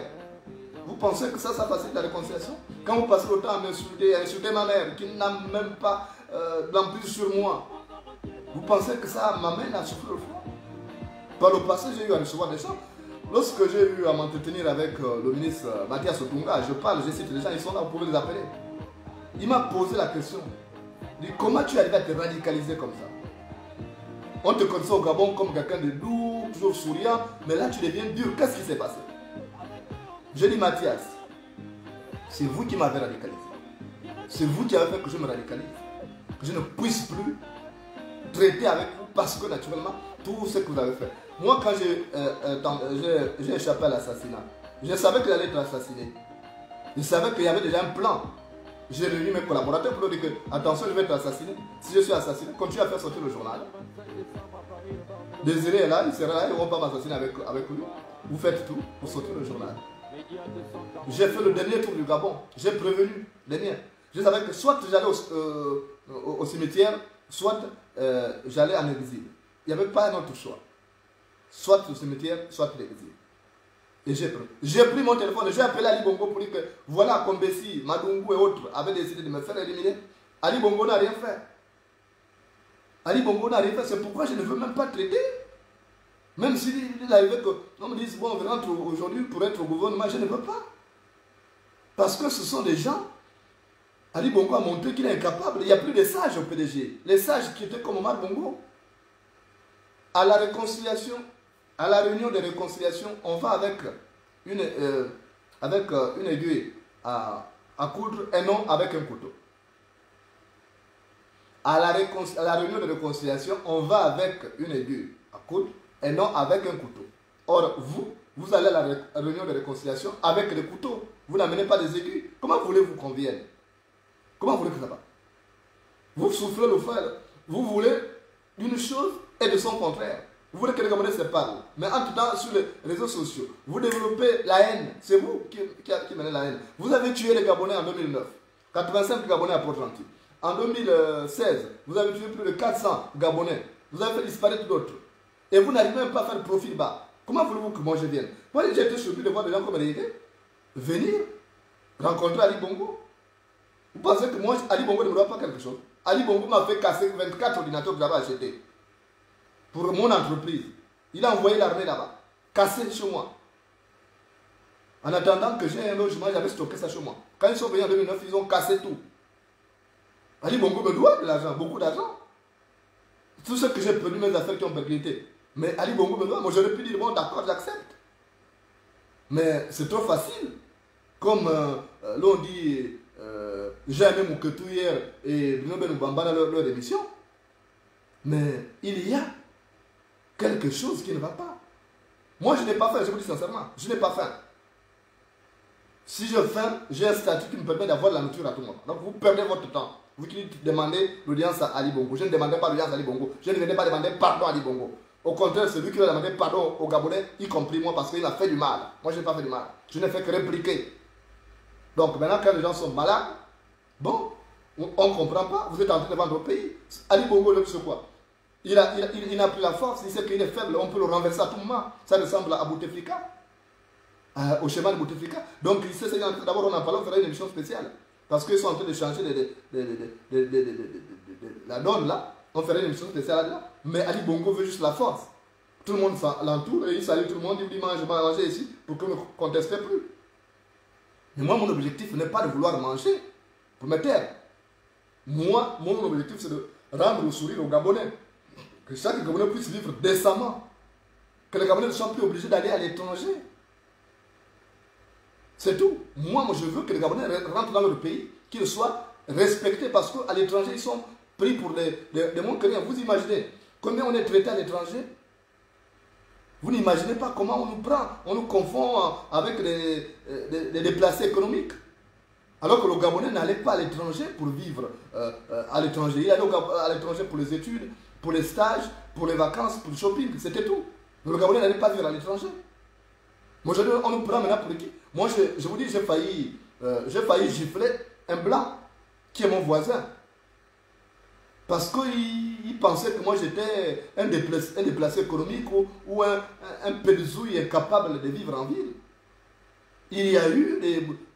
vous pensez que ça facilite la réconciliation? Quand vous passez le temps à insulter ma mère qui n'a même pas d'emprise sur moi, vous pensez que ça m'amène à souffrir le froid? Par le passé, j'ai eu à recevoir des gens. Lorsque j'ai eu à m'entretenir avec le ministre Mathias Otunga, je parle, je cite les gens, ils sont là, vous pouvez les appeler. Il m'a posé la question. Il dit, comment tu arrives à te radicaliser comme ça? On te connaissait au Gabon comme quelqu'un de doux, toujours souriant, mais là tu deviens dur. Qu'est-ce qui s'est passé? Je dis, Mathias, c'est vous qui m'avez radicalisé. C'est vous qui avez fait que je me radicalise. Que je ne puisse plus traiter avec vous parce que naturellement, tout ce que vous avez fait. Moi, quand j'ai échappé à l'assassinat, je savais qu'il allait être assassiné. Je savais qu'il y avait déjà un plan. J'ai réuni mes collaborateurs pour leur dire que, attention, je vais être assassiné. Si je suis assassiné, continue à faire sortir le journal. Désiré est là, il sera là, ils ne vont pas m'assassiner avec lui. Vous faites tout pour sortir le journal. J'ai fait le dernier tour du Gabon. J'ai prévenu les miens. Je savais que soit j'allais au cimetière, soit j'allais en exil. Il n'y avait pas un autre choix. Soit le cimetière, soit l'exil. Et j'ai pris mon téléphone, j'ai appelé Ali Bongo pour dire que voilà, Kombesi, Madungu et autres avaient décidé de me faire éliminer. Ali Bongo n'a rien fait. Ali Bongo n'a rien fait, c'est pourquoi je ne veux même pas traiter. Même s'il arrivait qu'on me dise, bon, on rentre aujourd'hui pour être au gouvernement, je ne veux pas. Parce que ce sont des gens Ali Bongo a montré qu'il est incapable. Il n'y a plus de sages au PDG. Les sages qui étaient comme Omar Bongo. À la réconciliation, à la réunion de réconciliation, on va avec une aiguille à coudre et non avec un couteau. À la réunion de réconciliation, on va avec une aiguille à coudre et non avec un couteau. Or, vous allez à la réunion de réconciliation avec des couteaux. Vous n'amenez pas des aiguilles. Comment voulez-vous qu'on vienne? Comment voulez-vous que ça va? Vous soufflez le frère. Vous voulez une chose et de son contraire. Vous voulez que les Gabonais se parlent. Mais en tout temps, sur les réseaux sociaux, vous développez la haine. C'est vous qui menez la haine. Vous avez tué les Gabonais en 2009. 85 Gabonais à Port-Gentil. En 2016, vous avez tué plus de 400 Gabonais. Vous avez fait disparaître d'autres. Et vous n'arrivez même pas à faire profil bas. Comment voulez-vous que moi je vienne? Moi j'ai été surpris de voir des gens comme Régué venir rencontrer Ali Bongo. Vous pensez que moi, Ali Bongo ne me doit pas quelque chose? Ali Bongo m'a fait casser 24 ordinateurs que j'avais achetés pour mon entreprise. Il a envoyé l'armée là-bas, cassé chez moi. En attendant que j'ai un logement, j'avais stocké ça chez moi. Quand ils sont venus en 2009, ils ont cassé tout. Ali Bongo me doit de l'argent, beaucoup d'argent. Tout ce que j'ai perdu, mes affaires qui ont perclité. Mais Ali Bongo me doit. Moi, j'aurais pu dire, bon, d'accord, j'accepte. Mais c'est trop facile. Comme l'on dit, j'ai aimé Mouketou hier et Bruno Benoubamba dans leur émission. Mais il y a quelque chose qui ne va pas. Moi, je n'ai pas faim, je vous dis sincèrement. Je n'ai pas faim. Si je faim, j'ai un statut qui me permet d'avoir de la nourriture à tout le monde. Donc, vous perdez votre temps. Vous qui demandez l'audience à Ali Bongo. Je ne demandais pas l'audience à Ali Bongo. Je ne venais pas demander pardon à Ali Bongo. Au contraire, c'est lui qui va demander pardon aux Gabonais, y compris moi, parce qu'il a fait du mal. Moi, je n'ai pas fait du mal. Je n'ai fait que répliquer. Donc, maintenant, quand les gens sont malades, bon, on ne comprend pas. Vous êtes en train de vendre au pays. Ali Bongo, le c'est quoi? Il n'a plus la force. Il sait qu'il est faible. On peut le renverser à tout moment. Ça ressemble à Bouteflika. Au schéma de Bouteflika. Donc, il sait, d'abord, on en parle, on fera une émission spéciale. Parce qu'ils sont en train de changer la donne là. On ferait une émission spéciale là. Mais Ali Bongo veut juste la force. Tout le monde l'entoure et il salue tout le monde. Il dit manger ici pour qu'on ne conteste plus. Mais moi, mon objectif n'est pas de vouloir manger pour me taire. Moi, mon objectif, c'est de rendre le sourire aux Gabonais. Que chaque Gabonais puisse vivre décemment. Que les Gabonais ne soient plus obligés d'aller à l'étranger. C'est tout. Moi, je veux que les Gabonais rentrent dans leur pays, qu'ils soient respectés parce qu'à l'étranger, ils sont pris pour des mondes que rien. Vous imaginez combien on est traité à l'étranger? Vous n'imaginez pas comment on nous prend, on nous confond avec des déplacés économiques. Alors que le Gabonais n'allait pas à l'étranger pour vivre à l'étranger. Il allait à l'étranger pour les études, pour les stages, pour les vacances, pour le shopping, c'était tout. Mais le Gabonais n'allait pas vivre à l'étranger. Moi, aujourd'hui, on nous prend maintenant pour qui? Moi, je vous dis, j'ai failli gifler un blanc qui est mon voisin. Parce qu'il pensait que moi j'étais un déplacé économique ou un pédouille incapable de vivre en ville. Il y a eu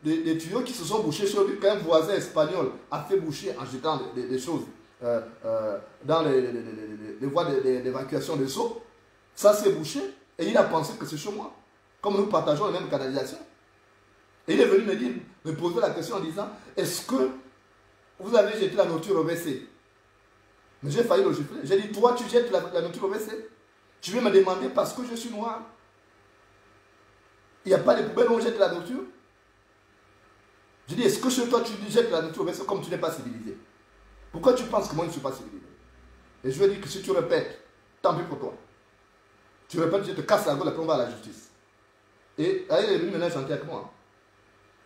des tuyaux qui se sont bouchés sur lui qu'un voisin espagnol a fait boucher en jetant des choses dans les voies d'évacuation des eaux. Ça s'est bouché et il a pensé que c'est chez moi. Comme nous partageons les mêmes canalisations. Et il est venu me poser la question en disant, est-ce que vous avez jeté la nourriture au WC? Mais j'ai failli le gifler. J'ai dit, toi tu jettes la nourriture au WC? Tu veux me demander parce que je suis noir? Il n'y a pas de poubelles où on jette la nourriture? Je dis, est-ce que chez toi tu jettes la nourriture au WC comme tu n'es pas civilisé? Pourquoi tu penses que moi je ne suis pas civilisé? Et je lui ai dit que si tu répètes, tant pis pour toi. Tu répètes, je te casse la gueule, après on va à la justice. Et il est venu maintenant gentil avec moi.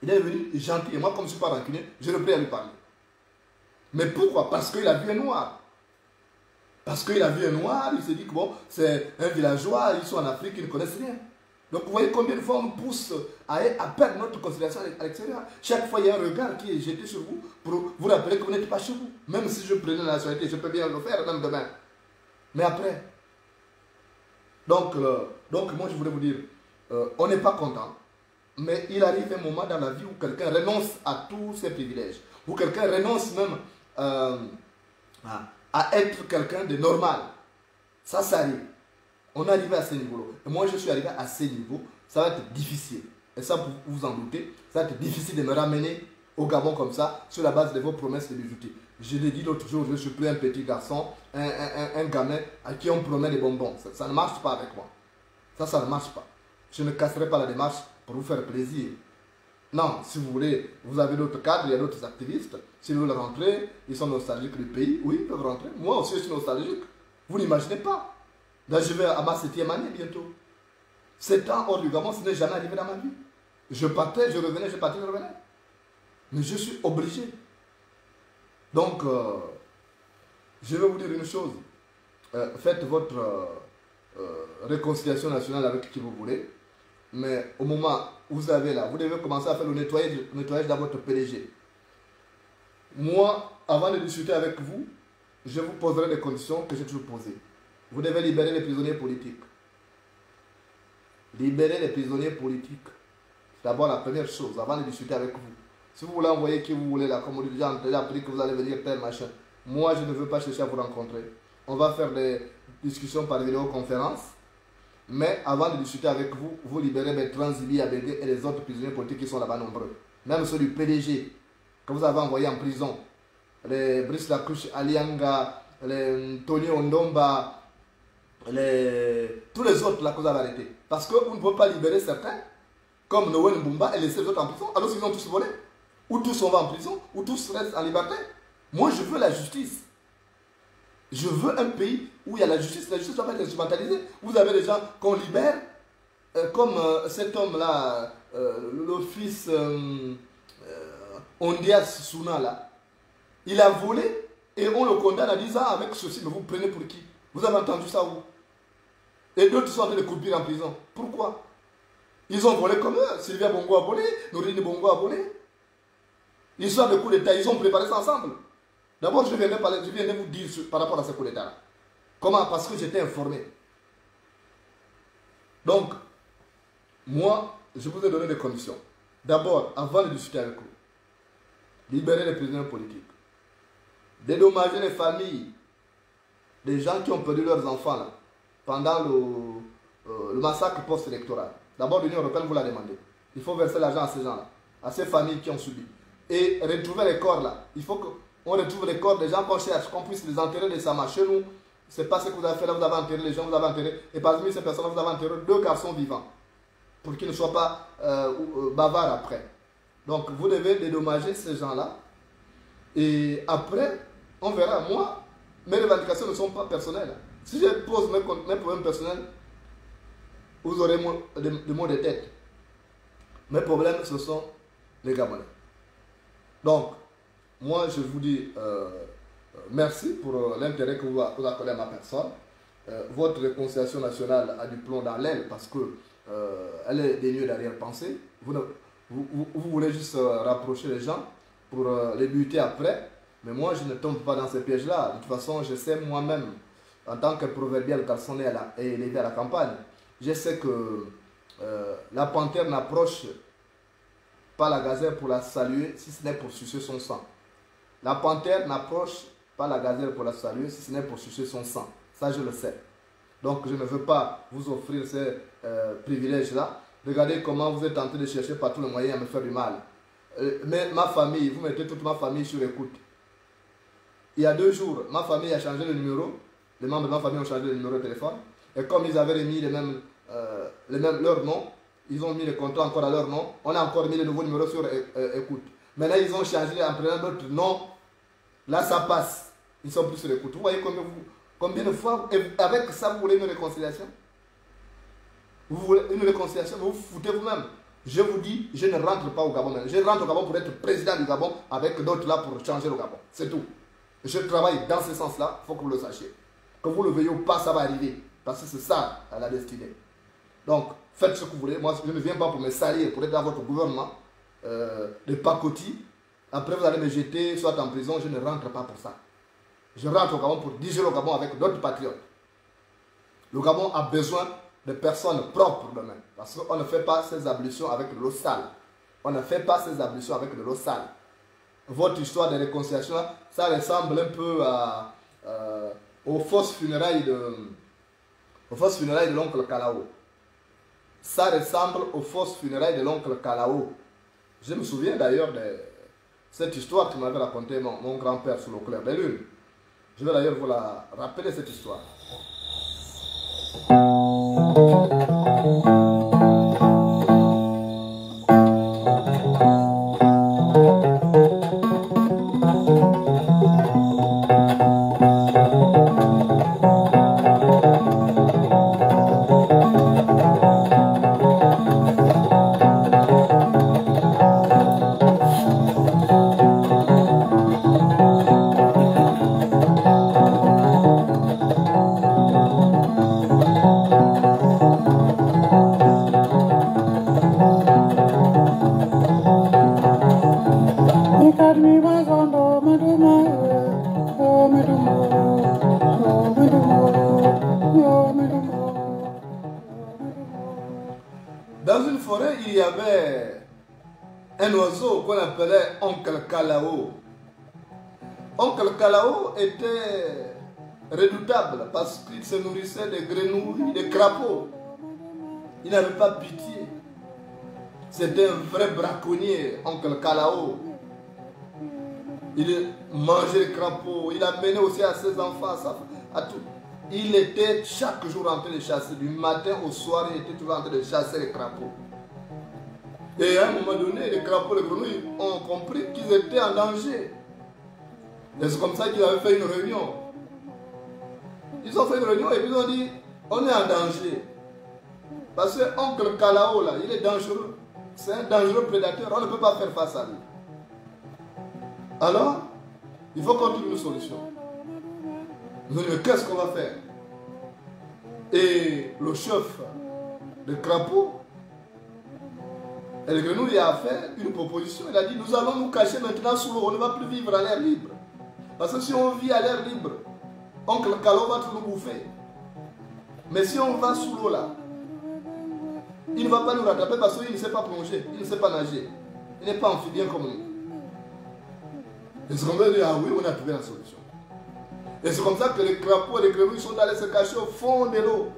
Il est venu gentil. Et moi, comme je ne suis pas rancunier, j'ai repris à lui parler. Mais pourquoi? Parce qu'il a vu un noir. Parce qu'il a vu un noir, il s'est dit que bon, c'est un villageois, ils sont en Afrique, ils ne connaissent rien. Donc vous voyez combien de fois on nous pousse à perdre notre considération à l'extérieur. Chaque fois, il y a un regard qui est jeté sur vous pour vous rappeler que vous n'êtes pas chez vous. Même si je prenais la nationalité, je peux bien le faire, même demain. Mais après. Donc moi, je voulais vous dire, on n'est pas content. Mais il arrive un moment dans la vie où quelqu'un renonce à tous ses privilèges. Où quelqu'un renonce même à être quelqu'un de normal. Ça arrive. On est arrivé à ce niveau-là. Et moi, je suis arrivé à ce niveau. Ça va être difficile. Et ça, vous vous en doutez, ça va être difficile de me ramener au Gabon comme ça, sur la base de vos promesses de bijoutier. Je l'ai dit l'autre jour, je ne suis plus un petit garçon, un gamin à qui on promet des bonbons. Ça ne marche pas avec moi. Ça ne marche pas. Je ne casserai pas la démarche pour vous faire plaisir. Non, si vous voulez, vous avez d'autres cadres, il y a d'autres activistes. Si vous voulez rentrer, ils sont nostalgiques du pays, oui, ils peuvent rentrer. Moi aussi, je suis nostalgique. Vous n'imaginez pas. Là, je vais à ma 7e année bientôt. 7 ans hors du Gabon, ce n'est jamais arrivé dans ma vie. Je partais, je revenais, je partais, je revenais. Mais je suis obligé. Donc, je vais vous dire une chose. Faites votre réconciliation nationale avec qui vous voulez. Mais au moment où vous avez là, vous devez commencer à faire le nettoyage dans votre PDG. Moi, avant de discuter avec vous, je vous poserai des conditions que j'ai toujours posées. Vous devez libérer les prisonniers politiques. Libérer les prisonniers politiques. C'est d'abord la première chose, avant de discuter avec vous. Si vous voulez envoyer qui vous voulez là, comme on dit déjà, déjà appris que vous allez venir tel machin. Moi, je ne veux pas chercher à vous rencontrer. On va faire des discussions par vidéoconférence. Mais avant de discuter avec vous, vous libérez Bertrand Zibi Abégué et les autres prisonniers politiques qui sont là-bas nombreux. Même ceux du PDG, que vous avez envoyé en prison. Les Brice Lacouche, Alianga, les Tony Ondomba, tous les autres là que vous avez arrêtés. Parce que vous ne pouvez pas libérer certains, comme Noël Mbumba, et laisser les autres en prison, alors qu'ils ont tous volé. Ou tous sont en prison, ou tous restent en liberté. Moi, je veux la justice. Je veux un pays où il y a la justice. La justice doit pas être instrumentalisée. Vous avez des gens qu'on libère, comme cet homme-là, le fils Ondias Souna, là. Il a volé et on le condamne à 10 ans avec ceci. Mais vous prenez pour qui? Vous avez entendu ça où? Et d'autres sont en train de couper en prison. Pourquoi? Ils ont volé comme eux. Sylvia Bongo a volé, Nourine Bongo a volé. L'histoire de coup d'État, ils ont préparé ça ensemble. D'abord, je viens de vous dire par rapport à ce coup d'État. Comment? Parce que j'étais informé. Donc, moi, je vous ai donné des conditions. D'abord, avant de discuter avec vous, libérer les prisonniers politiques. Dédommager les familles des gens qui ont perdu leurs enfants là, pendant le massacre post-électoral. D'abord, l'Union européenne vous l'a demandé. Il faut verser l'argent à ces gens-là, à ces familles qui ont subi. Et retrouver les corps là. Il faut qu'on retrouve les corps des gens qu'on cherche, qu'on puisse les enterrer décemment. Chez nous, c'est pas ce que vous avez fait là, vous avez enterré les gens, vous avez enterré. Et parmi ces personnes, vous avez enterré 2 garçons vivants. Pour qu'ils ne soient pas bavards après. Donc, vous devez dédommager ces gens-là. Et après, on verra. Moi, mes revendications ne sont pas personnelles. Si je pose mes problèmes personnels, vous aurez des mots de tête. Mes problèmes, ce sont les Gabonais. Donc, moi, je vous dis merci pour l'intérêt que vous accordez à ma personne. Votre réconciliation nationale a du plomb dans l'aile parce que elle est dénuée d'arrière-pensée. Vous voulez juste rapprocher les gens pour les buter après. Mais moi, je ne tombe pas dans ces pièges-là. De toute façon, je sais moi-même, en tant que proverbial garçon élevé à la campagne, je sais que la panthère n'approche pas la gazelle pour la saluer, si ce n'est pour sucer son sang. La panthère n'approche pas la gazelle pour la saluer, si ce n'est pour sucer son sang. Ça, je le sais. Donc, je ne veux pas vous offrir ces privilèges-là. Regardez comment vous êtes en train de chercher par tous les moyens à me faire du mal. Mais ma famille, vous mettez toute ma famille sur écoute. Il y a 2 jours, ma famille a changé le numéro. Les membres de ma famille ont changé le numéro de téléphone. Et comme ils avaient remis leur nom, ils ont mis les contrats encore à leur nom. On a encore mis les nouveaux numéros sur écoute. Maintenant, ils ont changé en prenant d'autres noms. Là, ça passe. Ils sont plus sur écoute. Vous voyez combien de fois, avec ça, vous voulez une réconciliation? Vous voulez une réconciliation, vous vous foutez vous-même. Je vous dis, je ne rentre pas au Gabon. Je rentre au Gabon pour être président du Gabon avec d'autres là pour changer le Gabon. C'est tout. Je travaille dans ce sens-là, il faut que vous le sachiez. Que vous le veuillez ou pas, ça va arriver. Parce que c'est ça la destinée. Donc, faites ce que vous voulez. Moi, je ne viens pas pour me salir, pour être dans votre gouvernement de pacotille. Après, vous allez me jeter, soit en prison. Je ne rentre pas pour ça. Je rentre au Gabon pour digérer le Gabon avec d'autres patriotes. Le Gabon a besoin de personnes propres demain. Parce qu'on ne fait pas ces ablutions avec de l'eau sale. On ne fait pas ces ablutions avec de l'eau sale. Votre histoire de réconciliation, ça ressemble un peu aux fausses funérailles de l'oncle Kalao. Ça ressemble aux fausses funérailles de l'oncle Kalao. Je me souviens d'ailleurs cette histoire que m'avait raconté mon grand-père sous le clair de lune. Je vais d'ailleurs vous la rappeler, cette histoire. Dans une forêt, il y avait un oiseau qu'on appelait Oncle Kalao. Oncle Kalao était redoutable parce qu'il se nourrissait de grenouilles, de crapauds. Il n'avait pas pitié. C'était un vrai braconnier, Oncle Kalao. Il mangeait les crapauds, il amenait aussi à ses enfants, à tout. Il était chaque jour en train de chasser, du matin au soir, il était toujours en train de chasser les crapauds. Et à un moment donné, les crapauds, les grenouilles ont compris qu'ils étaient en danger. Et c'est comme ça qu'ils avaient fait une réunion. Ils ont fait une réunion et puis ils ont dit, on est en danger. Parce que Oncle Kalao, là, il est dangereux. C'est un dangereux prédateur, on ne peut pas faire face à lui. Alors, il faut qu'on trouve une solution. Nous disons, mais qu'est-ce qu'on va faire? Et le chef de crapaud, et le grenouille a fait une proposition. Il a dit, nous allons nous cacher maintenant sous l'eau, on ne va plus vivre à l'air libre. Parce que si on vit à l'air libre, Oncle Kalao va tout nous bouffer. Mais si on va sous l'eau là, il ne va pas nous rattraper parce qu'il ne sait pas plonger, il ne sait pas nager. Il n'est pas amphibien comme nous. Et c'est comme ça qu'on dit, ah oui, on a trouvé la solution. Et c'est comme ça que les crapauds et les grenouilles sont allés se cacher au fond de l'eau.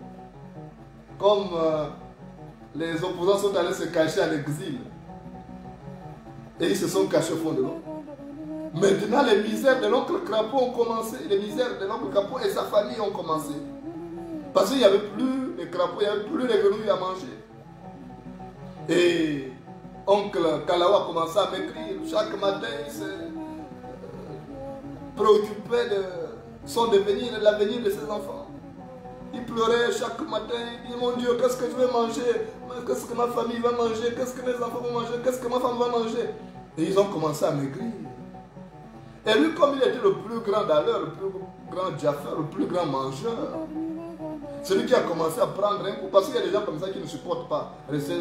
Comme les opposants sont allés se cacher à l'exil. Et ils se sont cachés au fond de l'eau. Maintenant, les misères de l'oncle crapaud ont commencé. Les misères de l'oncle crapaud et sa famille ont commencé. Parce qu'il n'y avait plus les crapauds, il n'y avait plus les grenouilles à manger. Et oncle Kalao a commencé à m'écrire. Chaque matin, il se préoccupait de son devenir et de l'avenir de ses enfants. Il pleurait chaque matin. Il dit, mon Dieu, qu'est-ce que je vais manger? Qu'est-ce que ma famille va manger? Qu'est-ce que mes enfants vont manger? Qu'est-ce que ma femme va manger? Et ils ont commencé à maigrir. Et lui, comme il était le plus grand dalleur, le plus grand jaffeur, le plus grand mangeur, celui qui a commencé à prendre un coup, parce qu'il y a des gens comme ça qui ne supportent pas rester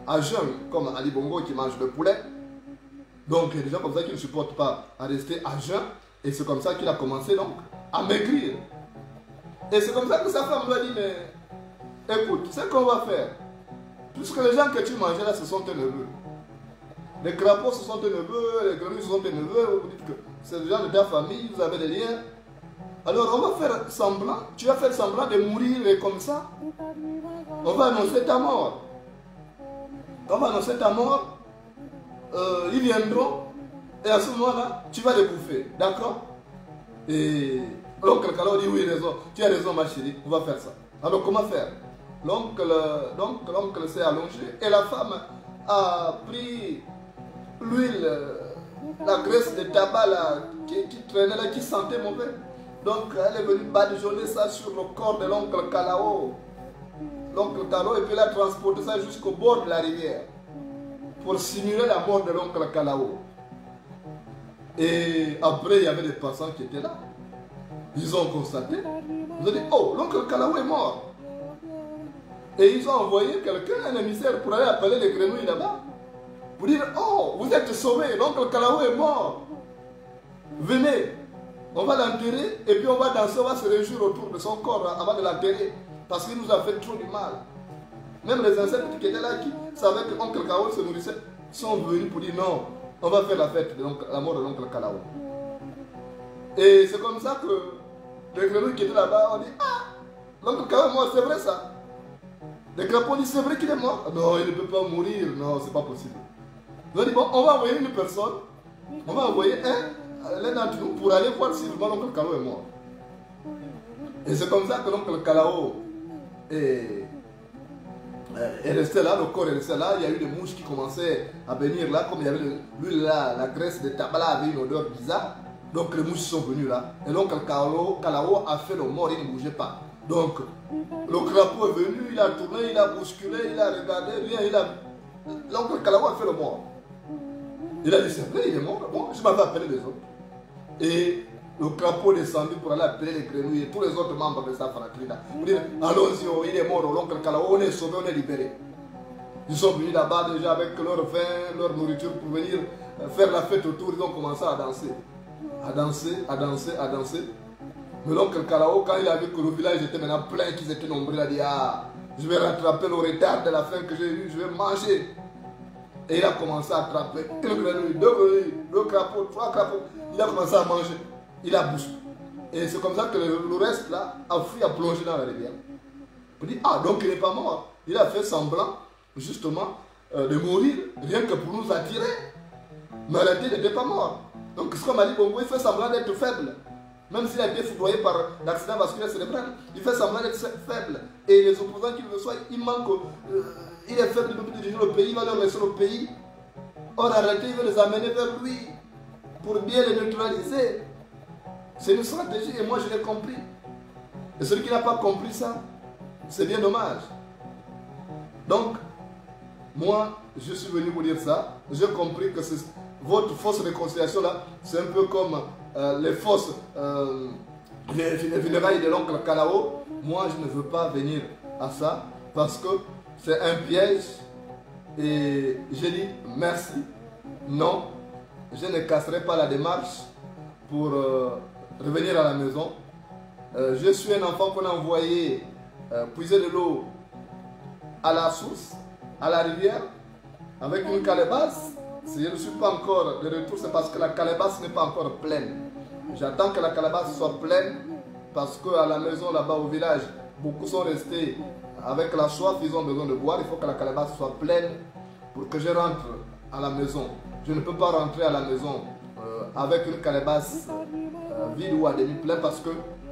à jeun, comme Ali Bongo qui mange le poulet. Donc il y a des gens comme ça qui ne supportent pas à rester à jeun. Et c'est comme ça qu'il a commencé donc à maigrir. Et c'est comme ça que sa femme lui a dit, mais écoute, c'est ce qu'on va faire. Puisque les gens que tu mangeais là, ce sont tes neveux. Les crapauds, ce sont tes neveux, les grenouilles, ce sont tes neveux. Vous dites que c'est des gens de ta famille, vous avez des liens. Alors on va faire semblant, tu vas faire semblant de mourir comme ça. On va annoncer ta mort. Quand on va annoncer ta mort, ils viendront et à ce moment-là, tu vas les bouffer. D'accord? Et l'oncle Kalao dit oui, raison. Tu as raison, ma chérie, on va faire ça. Alors comment faire? L'oncle s'est allongé et la femme a pris l'huile, la graisse de tabac là, qui traînait là, qui sentait mauvais. Donc elle est venue badigeonner ça sur le corps de l'oncle Kalao. L'oncle Kalao, et puis elle a transporté ça jusqu'au bord de la rivière pour simuler la mort de l'oncle Kalao. Et après, il y avait des passants qui étaient là. Ils ont constaté. Ils ont dit, oh, l'oncle Kalao est mort. Et ils ont envoyé quelqu'un, un émissaire, pour aller appeler les grenouilles là-bas. Pour dire, oh, vous êtes sauvés, l'oncle Kalao est mort. Venez, on va l'enterrer et puis on va danser, on va se réjouir autour de son corps avant de l'enterrer. Parce qu'il nous a fait trop du mal. Même les insectes qui étaient là, qui savaient que l'oncle Kalao se nourrissait, sont venus pour dire non, on va faire la fête de la mort de l'oncle Kalao. Et c'est comme ça que les grenouilles qui étaient là-bas ont dit, ah, l'oncle Kalao est mort, c'est vrai ça. Les crapauds disent, c'est vrai qu'il est mort. Non, il ne peut pas mourir, non, c'est pas possible. Ils ont dit, bon, on va envoyer une personne On va envoyer l'un d'entre nous pour aller voir si vraiment l'oncle Kalao est mort. Et c'est comme ça que l'oncle Kalao est resté là, le corps est resté là. Il y a eu des mouches qui commençaient à venir là, comme il y avait l'huile là, la graisse de tabala avait une odeur bizarre. Donc les mouches sont venues là. Et l'oncle Kalao a fait le mort, il ne bougeait pas. Donc le crapaud est venu, il a tourné, il a bousculé, il a regardé, l'oncle Kalao a fait le mort. Il a dit c'est vrai, il est mort. Bon, je m'avais appelé les autres. Et le crapaud est descendu pour aller appeler les grenouilles et tous les autres membres de sa fratrie là. Pour dire allons-y, il est mort, l'oncle Kalao, on est sauvé, on est libéré. Ils sont venus là-bas déjà avec leur vin, leur nourriture pour venir faire la fête autour. Ils ont commencé à danser. À danser, à danser, à danser. Mais l'oncle Kalao, quand il a vu que le village était maintenant plein, qu'ils étaient nombreux, il a dit ah, je vais rattraper le retard de la faim que j'ai eu, je vais manger. Et il a commencé à attraper une grenouille, deux grenouilles, deux crapauds, trois crapauds. Il a commencé à manger. Il a bouffé. Et c'est comme ça que le reste là a fui à plonger dans la rivière. On dit ah, donc il n'est pas mort. Il a fait semblant justement de mourir rien que pour nous attirer. Mais en réalité, il n'était pas mort. Donc ce qu'on m'a dit, Bongo, il fait semblant d'être faible. Même s'il a été foudroyé par l'accident vasculaire cérébral, il fait semblant d'être faible. Et les opposants qu'il reçoit, il manque. Il est faible, il ne peut plus diriger le pays, il va leur laisser le pays. Or, en réalité, il veut les amener vers lui pour bien les neutraliser. C'est une stratégie et moi je l'ai compris. Et celui qui n'a pas compris ça, c'est bien dommage. Donc, moi, je suis venu vous dire ça. J'ai compris que votre fausse réconciliation là, c'est un peu comme les fausses les funérailles de l'oncle Kalao. Moi, je ne veux pas venir à ça parce que c'est un piège. Et j'ai dit merci. Non, je ne casserai pas la démarche pour revenir à la maison. Je suis un enfant qu'on a envoyé puiser de l'eau à la source, à la rivière, avec une calebasse. Si je ne suis pas encore de retour, c'est parce que la calebasse n'est pas encore pleine. J'attends que la calebasse soit pleine parce qu'à la maison, là-bas au village, beaucoup sont restés avec la soif, ils ont besoin de boire. Il faut que la calebasse soit pleine pour que je rentre à la maison. Je ne peux pas rentrer à la maison avec une calebasse vide ou à demi pleine parce que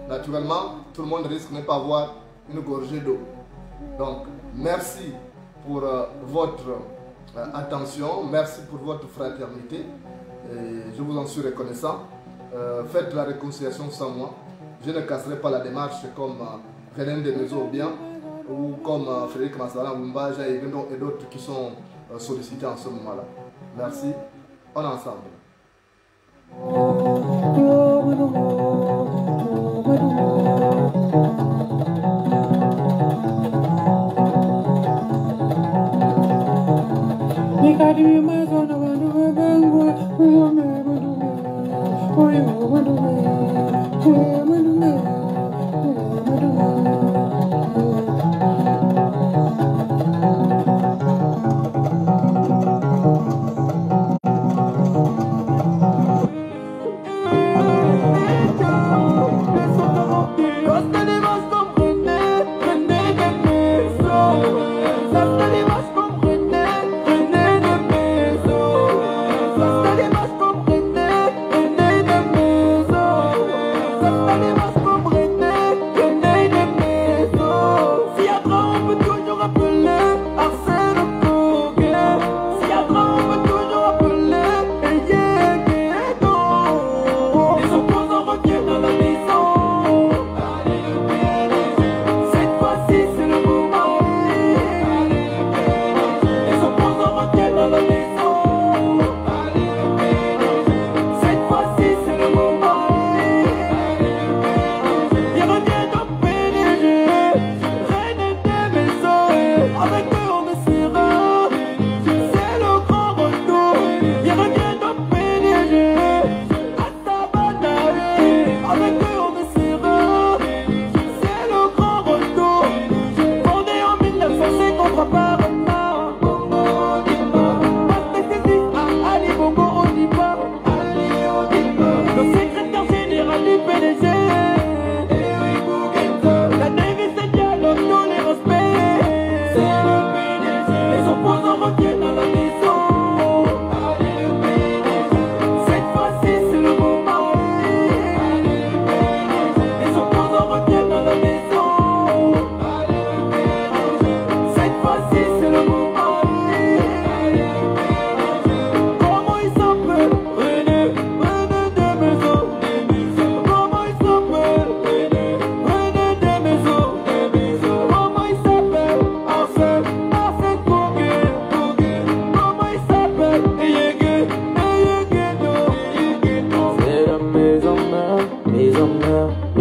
naturellement, tout le monde risque de ne pas avoir une gorgée d'eau. Donc, merci pour votre attention, merci pour votre fraternité. Et je vous en suis reconnaissant. Faites la réconciliation sans moi. Je ne casserai pas la démarche comme René de Maison bien ou comme Frédéric Massala, Mbaja et d'autres qui sont sollicités en ce moment-là. Merci. On est ensemble.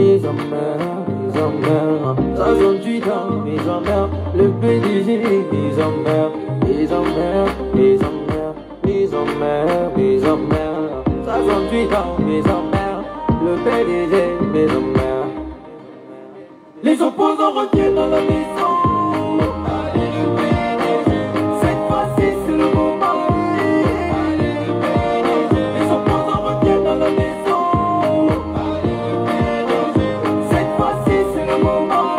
mise en mer, mise en mer. 68 ans, mise en mer. Le PDG, mise en mer, mise en mer, mise en mer, mise en mer, mise en mer. 68 ans, mise en mer. Le PDG, mise en mer. Les opposants reviennent dans la maison. Cette fois-ci, c'est le moment. Les opposants reviennent dans la maison. Cette fois-ci, c'est le moment.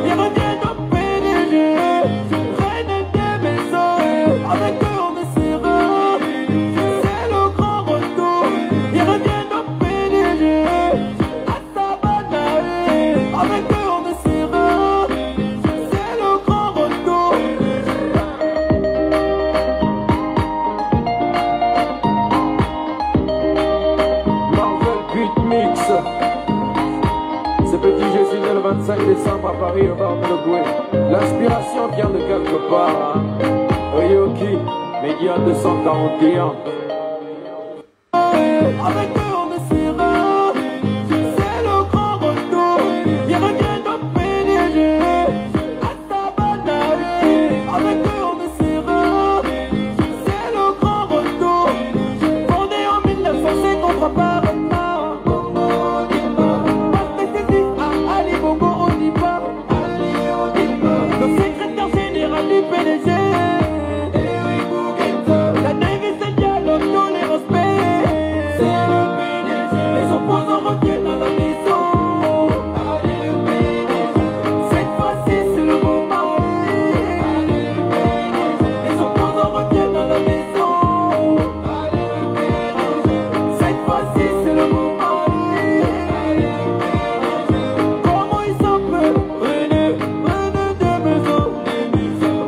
Ils reviennent au PDG, reine des maisons. Avec eux, on est serein. C'est le grand retour. Ils reviennent au PDG. Avec eux on est serein, c'est le grand retour. Marvel Beat Mix. C'est petit, je suis né le 25 décembre à Paris au bar de Goué. L'inspiration vient de quelque part, hein. Ryoki, Média 241. Avec eux on est serein, c'est le grand retour. Ils reviennent au PDG, à Sabanae. Avec eux on est serein, c'est le grand retour. Fondé en 1953 par Ali Bongo Odiba, le secrétaire général du PDG. La Navy c'est dialogue, tous les respects. Les opposants reviennent à la maison. Cette fois-ci c'est le moment. Les opposants reviennent à la maison. Cette fois-ci c'est le moment. Comment il s'appelle? René des maisons.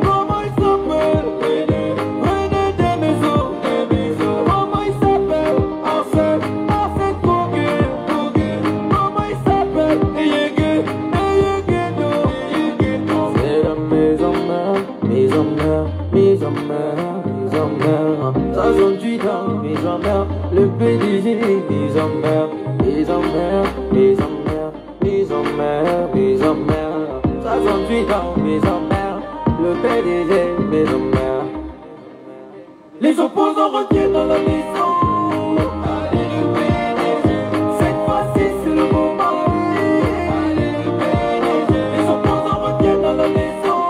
Comment il s'appelle? René des maisons. Comment il s'appelle? Arsène Kogué. Comment il s'appelle? Eyege no. C'est la mise en mer, mise en mer, mise en mer, mise en mer. 68 ans, mise en mer. Le PDG, mise en mer, mise en mer, mise en mer, mise en mer, mise en mer. 68 ans, mise en mer. Le PDG, mise en mer. Les opposants reviennent dans la maison. Cette fois-ci c'est le moment. Les opposants reviennent dans la maison.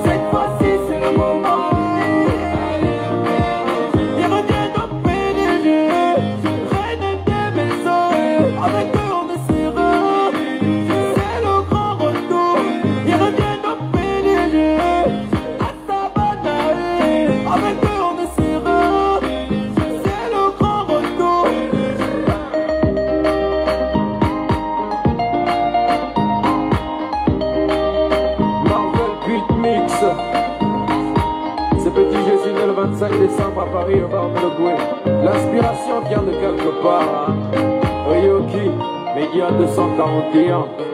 Cette fois-ci c'est le moment. Ils reviennent au PDG, reine des maisons. Avec eux on est serein, c'est le grand retour. Ils reviennent au PDG, à Sabanae. Avec eux on est serein, c'est le grand retour. Marvel Beat Mix. C'est petit, je suis né le 25 décembre à Paris au bar de Goué. L'inspiration vient de quelque part, hein. Ryoki, Média 241.